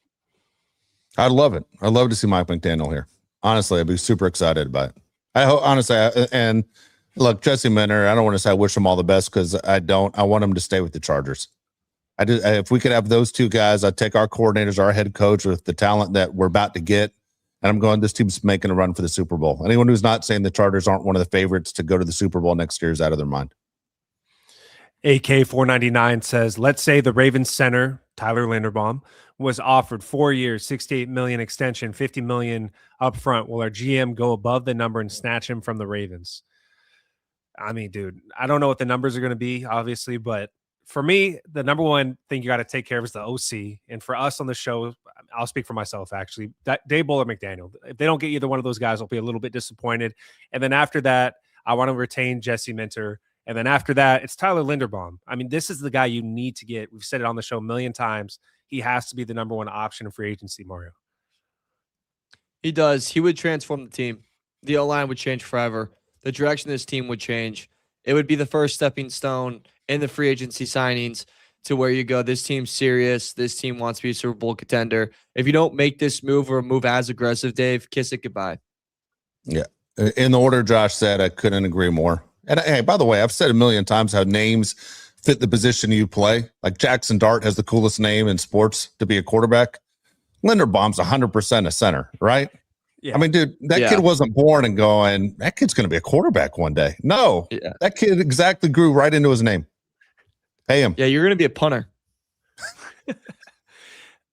I'd love it. I'd love to see Mike McDaniel here. Honestly, I'd be super excited about it. I hope, honestly, and look, Jesse Minter, I don't want to say I wish him all the best because I don't. I want him to stay with the Chargers. If we could have those two guys, I'd take our coordinators, our head coach with the talent that we're about to get. And I'm going, this team's making a run for the Super Bowl. Anyone who's not saying the Chargers aren't one of the favorites to go to the Super Bowl next year is out of their mind. AK499 says, let's say the Ravens center, Tyler Linderbaum, was offered 4 years, $68 million extension, $50 million upfront. Will our GM go above the number and snatch him from the Ravens? I mean, dude, I don't know what the numbers are going to be, obviously, but for me, the number one thing you got to take care of is the OC. And for us on the show, I'll speak for myself, actually. Daboll or McDaniel. If they don't get either one of those guys, I'll be a little bit disappointed. And then after that, I want to retain Jesse Minter. And then after that, it's Tyler Linderbaum. I mean, this is the guy you need to get. We've said it on the show a million times. He has to be the number one option in free agency, Mario. He does. He would transform the team. The O-line would change forever. The direction of this team would change. It would be the first stepping stone in the free agency signings to where you go, this team's serious. This team wants to be a Super Bowl contender. If you don't make this move or a move as aggressive, Dave, kiss it goodbye. Yeah. In the order Josh said, I couldn't agree more. And hey, by the way, I've said a million times how names fit the position you play. Like Jackson Dart has the coolest name in sports to be a quarterback. Linderbaum's 100% a center, right? Yeah. I mean, dude, that kid wasn't born and going, that kid's going to be a quarterback one day. No, that kid exactly grew right into his name. Pay him. Yeah, you're going to be a punter.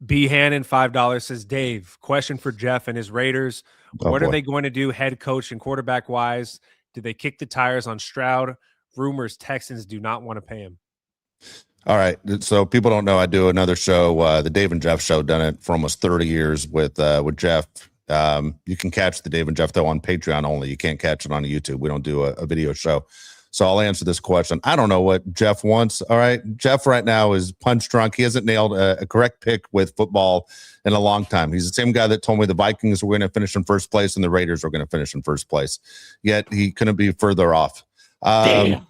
B. Hannon, $5 says, Dave, question for Jeff and his Raiders. What are they going to do head coach and quarterback wise? Do they kick the tires on Stroud? Rumors Texans do not want to pay him. All right. So people don't know I do another show, the Dave and Jeff show, done it for almost 30 years with Jeff. You can catch the Dave and Jeff, though, on Patreon only. You can't catch it on YouTube. We don't do a video show. So I'll answer this question. I don't know what Jeff wants. All right. Jeff right now is punch drunk. He hasn't nailed a correct pick with football in a long time. He's the same guy that told me the Vikings were going to finish in first place and the Raiders were going to finish in first place. Yet he couldn't be further off. I'm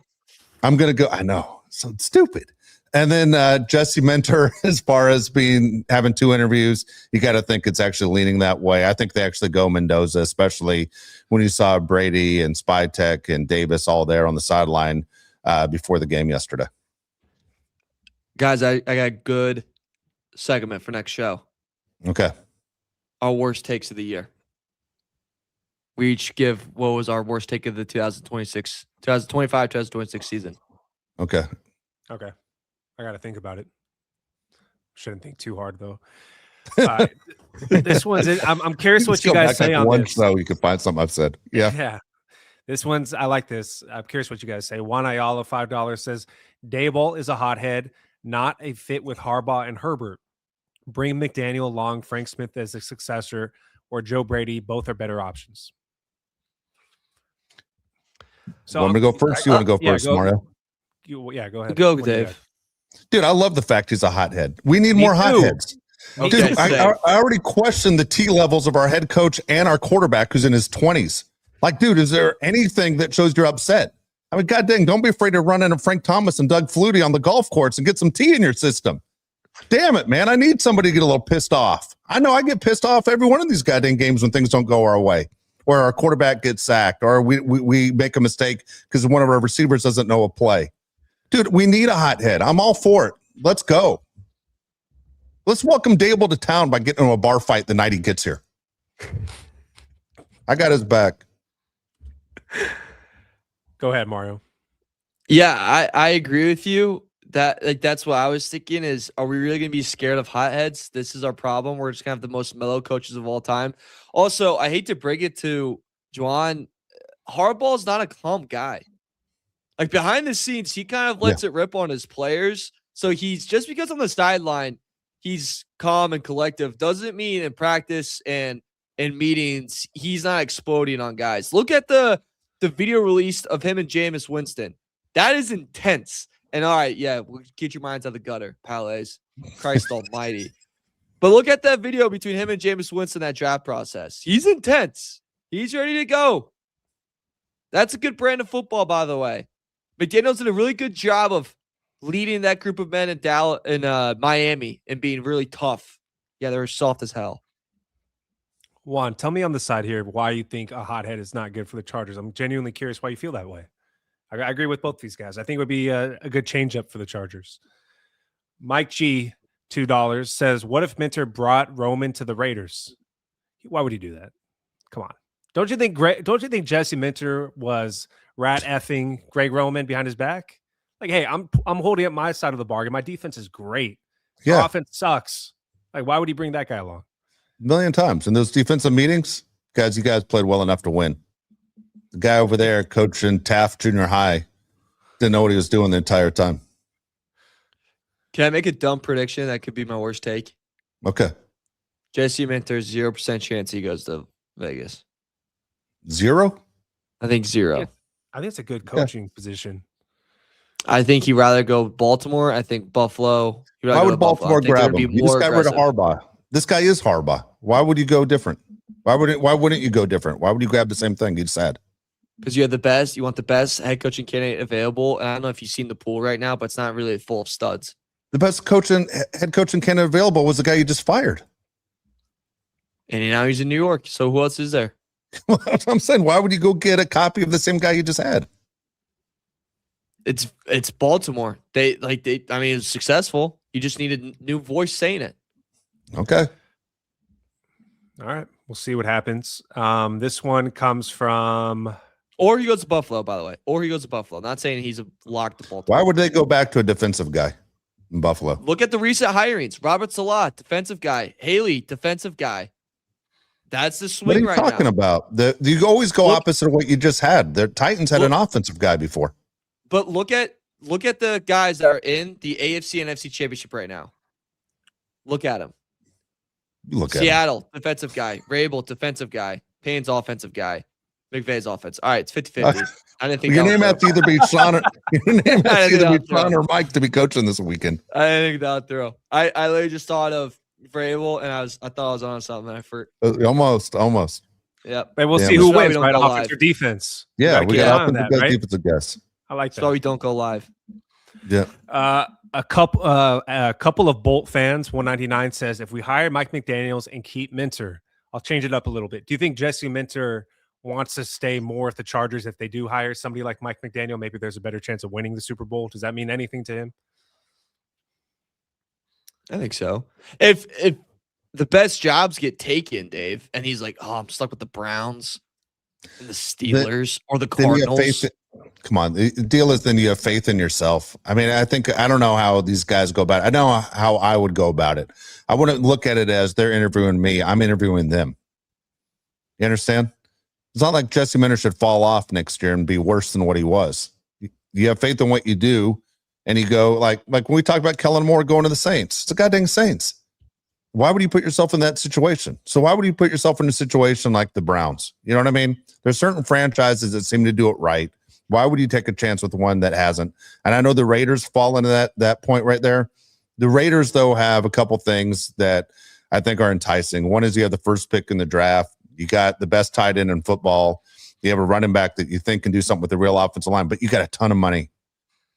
going to go. I know. So stupid. And then Jesse Minter, as far as having two interviews, you got to think it's actually leaning that way. I think they actually go Mendoza, especially when you saw Brady and Spytek and Davis all there on the sideline before the game yesterday. Guys, I got a good segment for next show. Okay. Our worst takes of the year. We each give what was our worst take of the 2025-2026 season. Okay. I got to think about it. Shouldn't think too hard, though. This one's I'm curious what you guys say on one this. show you could find something I've said. Yeah. This one's, I like this. I'm curious what you guys say. Juan Ayala, $5 says, Daboll is a hothead, not a fit with Harbaugh and Herbert. Bring McDaniel along, Frank Smith as a successor, or Joe Brady. Both are better options. So I'm going to go first. You want to go first, Mario? Go ahead. Go, Dave. Dude, I love the fact he's a hothead. We need more hotheads. Okay, dude, I already questioned the T levels of our head coach and our quarterback who's in his 20s. Like, dude, is there anything that shows you're upset? I mean, God dang, don't be afraid to run into Frank Thomas and Doug Flutie on the golf course and get some tea in your system. Damn it, man. I need somebody to get a little pissed off. I know I get pissed off every one of these goddamn games when things don't go our way, or our quarterback gets sacked, or we make a mistake because one of our receivers doesn't know a play. Dude, we need a hothead. I'm all for it. Let's go. Let's welcome Daboll to town by getting into a bar fight the night he gets here. I got his back. Go ahead, Mario. Yeah, I agree with you. That's what I was thinking is, are we really going to be scared of hotheads? This is our problem. We're just going to have the most mellow coaches of all time. Also, I hate to bring it to Juan. Harbaugh's not a calm guy. Like behind the scenes, he kind of lets it rip on his players. So he's just because on the sideline, he's calm and collective doesn't mean in practice and in meetings, he's not exploding on guys. Look at the video released of him and Jameis Winston. That is intense. And all right, yeah, we'll get your minds out of the gutter, Palais. Christ almighty. But look at that video between him and Jameis Winston, that draft process. He's intense. He's ready to go. That's a good brand of football, by the way. McDaniels did a really good job of leading that group of men in Dallas, in Miami, and being really tough. Yeah, they were soft as hell. Juan, tell me on the side here why you think a hothead is not good for the Chargers. I'm genuinely curious why you feel that way. I agree with both these guys. I think it would be a good change-up for the Chargers. Mike G, $2, says, what if Minter brought Roman to the Raiders? Why would he do that? Come on. Don't you think Jesse Minter was rat effing Greg Roman behind his back? Like, hey, I'm holding up my side of the bargain. My defense is great. Our offense sucks. Like, why would he bring that guy along? A million times in those defensive meetings, guys, you guys played well enough to win. The guy over there coaching Taft Junior High didn't know what he was doing the entire time. Can I make a dumb prediction? That could be my worst take. Okay. Jesse Minter's 0% chance he goes to Vegas. 0? I think 0. I think it's a good coaching position. I think he'd rather go Baltimore. I think Buffalo. Why would Baltimore grab him? You just got rid of Harbaugh. This guy is Harbaugh. Why would you go different? Why wouldn't you go different? Why would you grab the same thing you just had? Because you have the best. You want the best head coaching candidate available. And I don't know if you've seen the pool right now, but it's not really full of studs. The best head coaching candidate available was the guy you just fired. And now he's in New York. So who else is there? Well, that's what I'm saying. Why would you go get a copy of the same guy you just had? It's Baltimore. I mean, it's successful. You just need a new voice saying it. Okay. All right. We'll see what happens. This one comes from... Or he goes to Buffalo, by the way. Or he goes to Buffalo. Not saying he's a lock to Baltimore. Why would they go back to a defensive guy in Buffalo? Look at the recent hirings. Robert Salah, defensive guy. Haley, defensive guy. That's the swing right now. What are you talking about? You always go opposite of what you just had. The Titans had an offensive guy before. But look at the guys that are in the AFC and NFC championship right now. Look at them. Seattle, defensive guy. Rabel, defensive guy. Payne's offensive guy. McVay's offense. All right, it's 50-50. I didn't think your name has to either be Sean or Mike to be coaching this weekend. I didn't think that would throw. I literally just thought of Vrabel, and I thought I was on something. Almost. Yep. But we'll see who wins, right? Offense or defense? Yeah, we got offensive guys, defensive guess. I like that. So we don't go live. Yeah. A couple of Bolt fans, 199 says, if we hire Mike McDaniels and keep Minter, I'll change it up a little bit. Do you think Jesse Minter wants to stay more at the Chargers if they do hire somebody like Mike McDaniel? Maybe there's a better chance of winning the Super Bowl. Does that mean anything to him? I think so. If the best jobs get taken, Dave, and he's like, oh, I'm stuck with the Browns and the Steelers or the Cardinals. Come on. The deal is then you have faith in yourself. I mean, I don't know how these guys go about it. I know how I would go about it. I wouldn't look at it as they're interviewing me. I'm interviewing them. You understand? It's not like Jesse Minter should fall off next year and be worse than what he was. You have faith in what you do, and you go like when we talked about Kellen Moore going to the Saints. It's the goddamn Saints. Why would you put yourself in that situation? So why would you put yourself in a situation like the Browns? You know what I mean? There's certain franchises that seem to do it right. Why would you take a chance with one that hasn't? And I know the Raiders fall into that point right there. The Raiders, though, have a couple things that I think are enticing. One is you have the first pick in the draft. You got the best tight end in football. You have a running back that you think can do something with the real offensive line, but you got a ton of money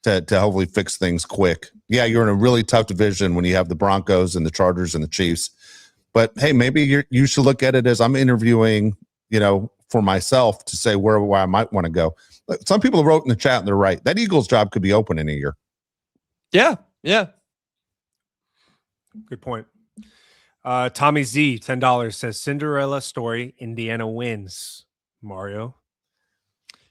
to hopefully fix things quick. Yeah, you're in a really tough division when you have the Broncos and the Chargers and the Chiefs. But, hey, maybe you should look at it as I'm interviewing, for myself to say where I might want to go. Some people wrote in the chat, and they're right. That Eagles job could be open in a year. Yeah. Good point. Tommy Z, $10 says, Cinderella story, Indiana wins. Mario?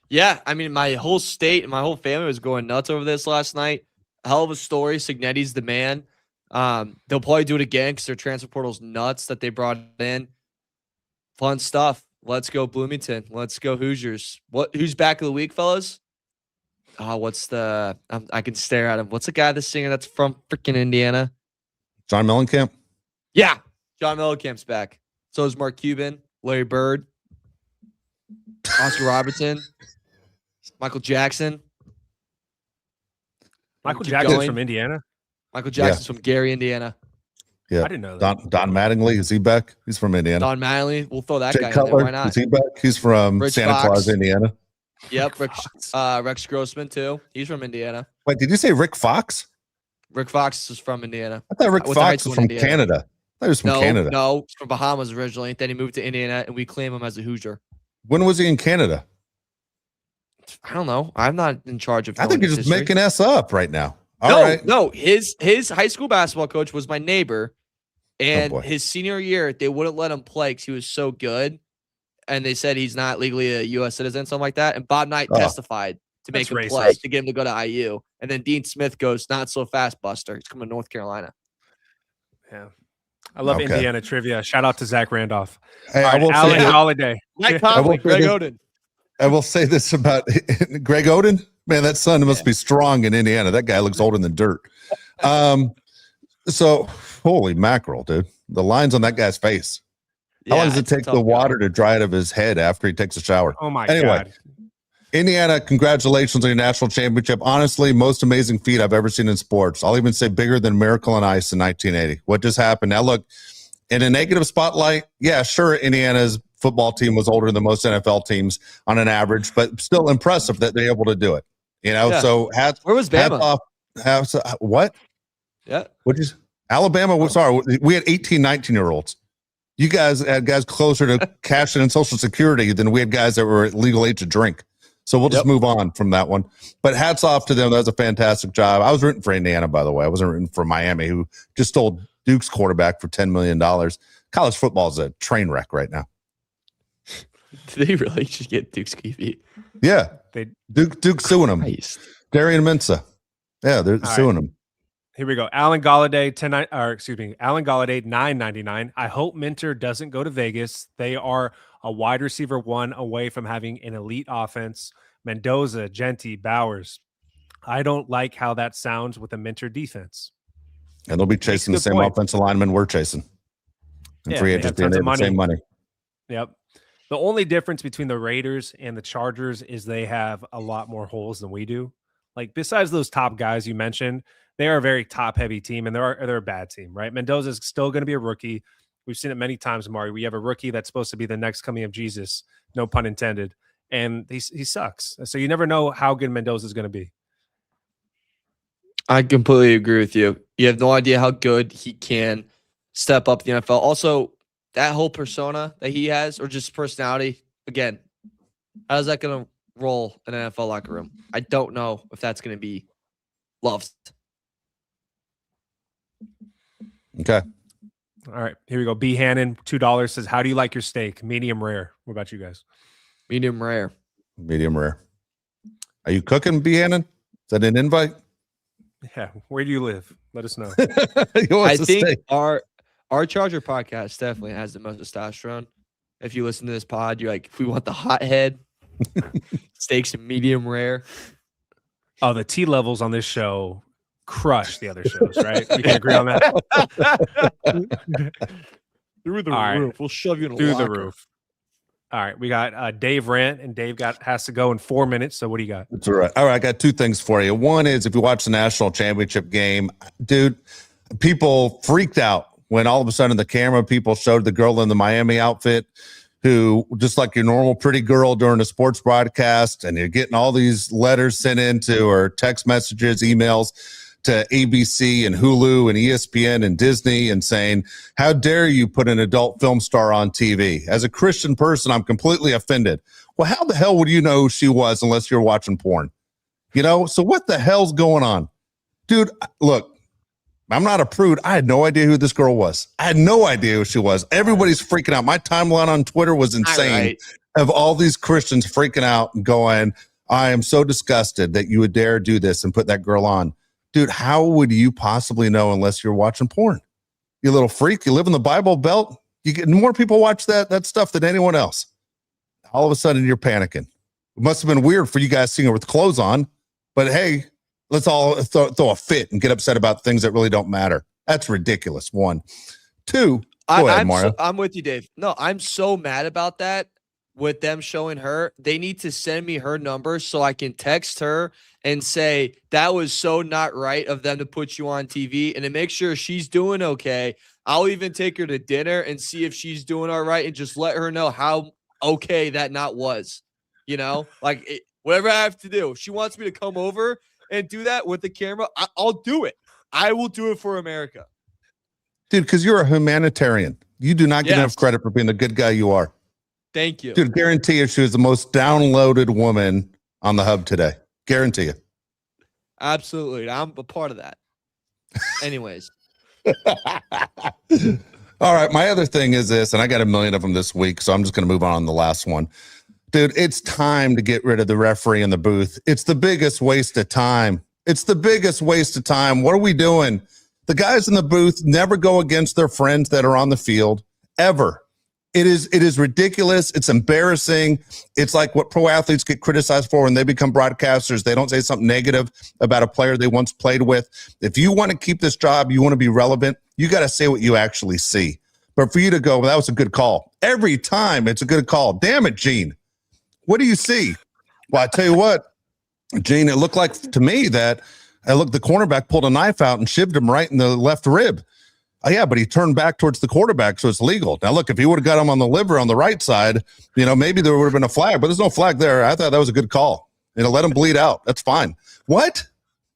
Yeah, I mean, my whole state and my whole family was going nuts over this last night. A hell of a story. Signetti's the man. They'll probably do it again because their transfer portal's nuts that they brought in. Fun stuff. Let's go Bloomington. Let's go Hoosiers. Who's back of the week, fellas? Oh, what's the? I can stare at him. What's the guy, the singer that's from freaking Indiana? John Mellencamp. Yeah, John Mellencamp's back. So is Mark Cuban, Larry Bird, Oscar Robertson, Michael Jackson. Michael Keep Jackson's going. from Indiana. Michael Jackson's from Gary, Indiana. Yeah, I didn't know that. Don Mattingly, is he back? He's from Indiana. Don Mattingly, we'll throw that Jay guy in Cutler, there. Why not? is he back? He's from Rich Santa Fox. Claus, Indiana. Yep, Rex Grossman too. He's from Indiana. Wait, did you say Rick Fox? Rick Fox is from Indiana. I thought Rick Went to high Fox school was in from Indiana. Canada. I thought he was from Canada. No, he's from Bahamas originally. Then he moved to Indiana, and we claim him as a Hoosier. When was he in Canada? I don't know. I'm not in charge of. I think knowing you're his just history. making S up right now. All right. No. His high school basketball coach was my neighbor, and boy. his senior year they wouldn't let him play because he was so good, and they said he's not legally a U.S. citizen, something like that. And Bob Knight testified to make That's him play racist. to get him to go to IU, and then Dean Smith goes, "Not so fast, Buster. He's coming to North Carolina." Yeah. I love Okay. Indiana trivia. Shout out to Zach Randolph. Hey, All I right, will Alan say, Holiday. Mike will Conley, say Greg this- Oden. I will say this about Greg Oden. Man, that son must be strong in Indiana. That guy looks old in the dirt. So holy mackerel, dude. The lines on that guy's face. How long does it it's a take tough the guy. water to dry out of his head after he takes a shower? Oh my Anyway. God. Indiana, congratulations on your national championship. Honestly, most amazing feat I've ever seen in sports. I'll even say bigger than Miracle on Ice in 1980. What just happened? Now, look, in a negative spotlight, yeah, sure, Indiana's football team was older than most NFL teams on an average, but still impressive that they're able to do it. You know, Yeah. so Where was hats Bama? off. What? Yeah. What is Alabama? Sorry, we had 18, 19-year-olds. You guys had guys closer to cashing in Social Security than we had guys that were at legal age to drink. So we'll just move on from that one. But hats off to them. That was a fantastic job. I was rooting for Indiana, by the way. I wasn't rooting for Miami, who just stole Duke's quarterback for $10 million. College football is a train wreck right now. Did they really just get Duke's QB? Yeah. They- Duke's suing him. Christ. Darian Mensa. Yeah, they're All suing him. Here we go. Alan Galladay, Alan Galladay, $9.99. I hope Minter doesn't go to Vegas. They are a wide receiver one away from having an elite offense. Mendoza, Genti, Bowers. I don't like how that sounds with a Minter defense. And they'll be Makes a chasing the good same point. offensive lineman we're chasing. And Yeah, free they have agency, tons and of the same money. Yep. The only difference between the Raiders and the Chargers is they have a lot more holes than we do. Like, besides those top guys you mentioned, they are a very top-heavy team, and they're a bad team, right? Mendoza is still going to be a rookie. We've seen it many times, Mari. We have a rookie that's supposed to be the next coming of Jesus, no pun intended, and he sucks. So you never know how good Mendoza is going to be. I completely agree with you. You have no idea how good he can step up the NFL. Also, that whole persona that he has, or just personality, again, how's that going to roll in an NFL locker room? I don't know if that's going to be loved. Okay. All right, here we go. B. Hannon, $2 says, how do you like your steak? Medium rare. What about you guys? Medium rare. Medium rare. Are you cooking, B. Hannon? Is that an invite? Yeah, where do you live? Let us know. He wants I to think stay. our Charger podcast definitely has the most testosterone. If you listen to this pod, you're like, if we want the hot head, steaks and medium rare. Oh, the T levels on this show crush the other shows, right? We can agree on that. Through the All right. roof. We'll shove you in a Through the locker. roof. All right, we got Dave Rant, and Dave has to go in 4 minutes. So what do you got? That's all right. All right, I got two things for you. One is if you watch the national championship game, dude, people freaked out when all of a sudden the camera people showed the girl in the Miami outfit who, just like your normal pretty girl during a sports broadcast, and you're getting all these letters sent in to her, text messages, emails to ABC and Hulu and ESPN and Disney, and saying, how dare you put an adult film star on TV? As a Christian person, I'm completely offended. Well, how the hell would you know who she was unless you're watching porn? You know, so what the hell's going on? Dude, look, I'm not a prude. I had no idea who this girl was. I had no idea who she was. Everybody's freaking out. My timeline on Twitter was insane Right. of all these Christians freaking out and going, I am so disgusted that you would dare do this and put that girl on. Dude, how would you possibly know unless you're watching porn? You little freak. You live in the Bible Belt. You get more people watch that stuff than anyone else. All of a sudden, you're panicking. It must have been weird for you guys seeing her with clothes on, but hey, let's all throw a fit and get upset about things that really don't matter. That's ridiculous. 1, 2. Go ahead, Mario. I'm with you, Dave. No, I'm so mad about that with them showing her. They need to send me her number so I can text her and say that was so not right of them to put you on TV and to make sure she's doing okay. I'll even take her to dinner and see if she's doing all right and just let her know how okay that not was. You know, like whatever I have to do. If she wants me to come over and do that with the camera, I'll do it. I will do it for America. Dude, because you're a humanitarian. You do not get enough credit for being the good guy you are. Thank you. Dude, guarantee you she was the most downloaded woman on the hub today. Guarantee you. Absolutely. I'm a part of that. Anyways. All right. My other thing is this, and I got a million of them this week, so I'm just going to move on the last one. Dude, it's time to get rid of the referee in the booth. It's the biggest waste of time. It's the biggest waste of time. What are we doing? The guys in the booth never go against their friends that are on the field, ever. It is ridiculous. It's embarrassing. It's like what pro athletes get criticized for when they become broadcasters. They don't say something negative about a player they once played with. If you want to keep this job, you want to be relevant, you got to say what you actually see. But for you to go, well, that was a good call. Every time it's a good call. Damn it, Gene. What do you see? Well, I tell you what, Gene, it looked like to me that the cornerback pulled a knife out and shivved him right in the left rib. Oh, yeah, but he turned back towards the quarterback, so it's legal. Now, look, if he would have got him on the liver on the right side, maybe there would have been a flag, but there's no flag there. I thought that was a good call. Let him bleed out. That's fine. What?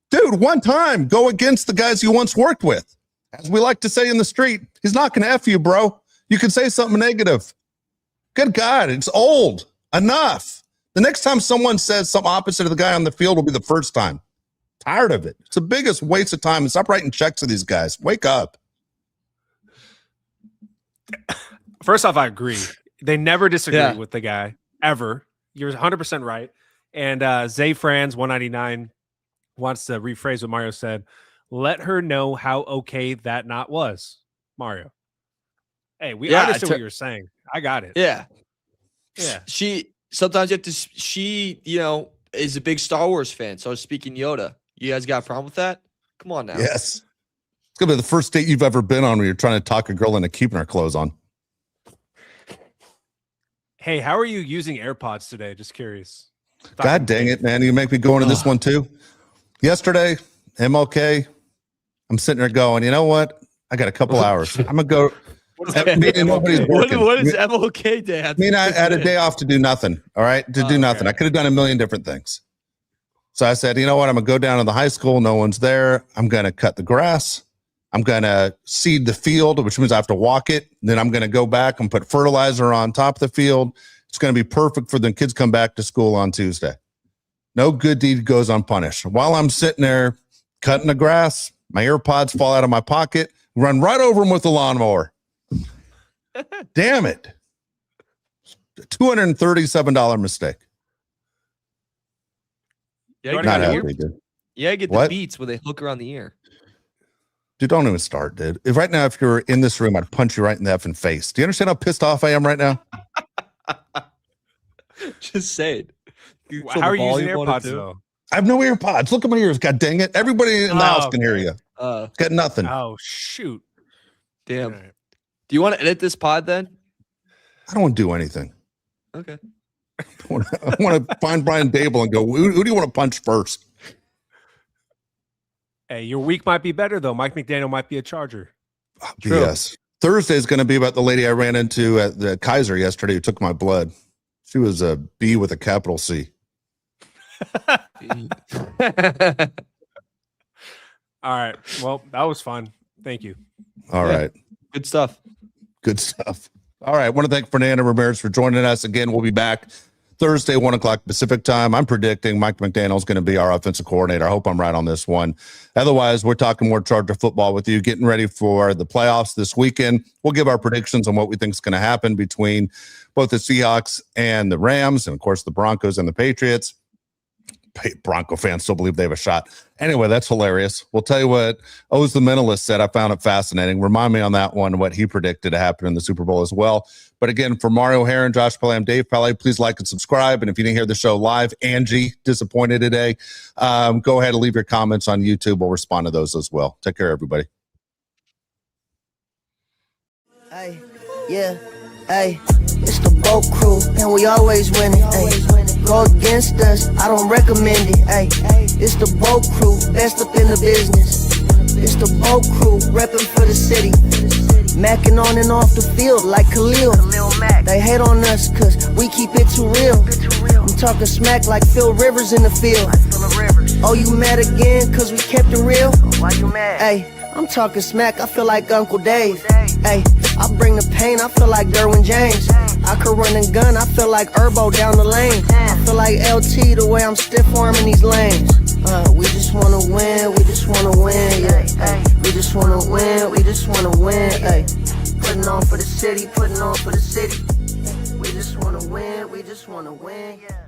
Dude, one time, go against the guys you once worked with. As we like to say in the street, he's not going to F you, bro. You can say something negative. Good God, it's old. Enough. The next time someone says something opposite of the guy on the field will be the first time. Tired of it. It's the biggest waste of time. And stop writing checks to these guys. Wake up. First off, I agree. They never disagree with the guy, ever. You're 100% right. And Zay Franz 199 wants to rephrase what Mario said. Let her know how okay that not was, Mario. Hey, I understood what you were saying. I got it. Yeah. Yeah. She sometimes you have to. She is a big Star Wars fan. So speaking Yoda, you guys got a problem with that? Come on now. Yes. It's going to be the first date you've ever been on where you're trying to talk a girl into keeping her clothes on. Hey, how are you using AirPods today? Just curious. God dang it, man. You make me go into this one too. Yesterday, MLK, I'm sitting there going, you know what? I got a couple hours. I'm going to go. What is MLK Day? I had a day off to do nothing. All right. To do nothing. I could have done a million different things. So I said, you know what? I'm going to go down to the high school. No one's there. I'm going to cut the grass. I'm going to seed the field, which means I have to walk it. Then I'm going to go back and put fertilizer on top of the field. It's going to be perfect for the kids come back to school on Tuesday. No good deed goes unpunished. While I'm sitting there cutting the grass, my AirPods fall out of my pocket, run right over them with the lawnmower. Damn it. $237 mistake. Yeah, not happy, dude. Yeah, get the beats where they hook around the ear. Dude, don't even start, dude. Right now, if you're in this room, I'd punch you right in the effing face. Do you understand how pissed off I am right now? Just say it. How are you using AirPods, though? I have no AirPods. Look at my ears. God dang it. Everybody in the house can hear you. Got nothing. Oh, shoot. Damn. Right. Do you want to edit this pod then? I don't want to do anything. Okay. I want to find Brian Dable and go, who do you want to punch first? Hey, your week might be better, though. Mike McDaniel might be a Charger. Yes. Thursday is going to be about the lady I ran into at the Kaiser yesterday who took my blood. She was a B with a capital C. All right. Well, that was fun. Thank you. All right. Good stuff. Good stuff. All right. I want to thank Fernando Ramirez for joining us again. We'll be back Thursday, 1:00 Pacific time. I'm predicting Mike McDaniel is going to be our offensive coordinator. I hope I'm right on this one. Otherwise, we're talking more Charger football with you, getting ready for the playoffs this weekend. We'll give our predictions on what we think is going to happen between both the Seahawks and the Rams, and of course the Broncos and the Patriots. Bronco fans still believe they have a shot. Anyway, that's hilarious. We'll tell you what O's the Mentalist said. I found it fascinating. Remind me on that one what he predicted to happen in the Super Bowl as well. But again, for Mario Heron, Josh Pele, I'm Dave Pele. Please like and subscribe. And if you didn't hear the show live, Angie, disappointed today, go ahead and leave your comments on YouTube. We'll respond to those as well. Take care, everybody. Hey, yeah, hey, it's the boat crew, and we always winning. Hey, go against us, I don't recommend it. Hey, it's the boat crew, best up in the business. It's the boat crew, repping for the city. Macking on and off the field like Khalil. They hate on us cause we keep it too real. I'm talking smack like Phil Rivers in the field. Oh, you mad again cause we kept it real? Why you mad? Hey, I'm talking smack, I feel like Uncle Dave. Hey, I bring the pain, I feel like Derwin James. I could run and gun, I feel like Herbo down the lane. I feel like LT the way I'm stiff arming these lanes. We just wanna win, we just wanna win, yeah. Ay, we just wanna win, we just wanna win, ay. Putting on for the city, putting on for the city. We just wanna win, we just wanna win, yeah.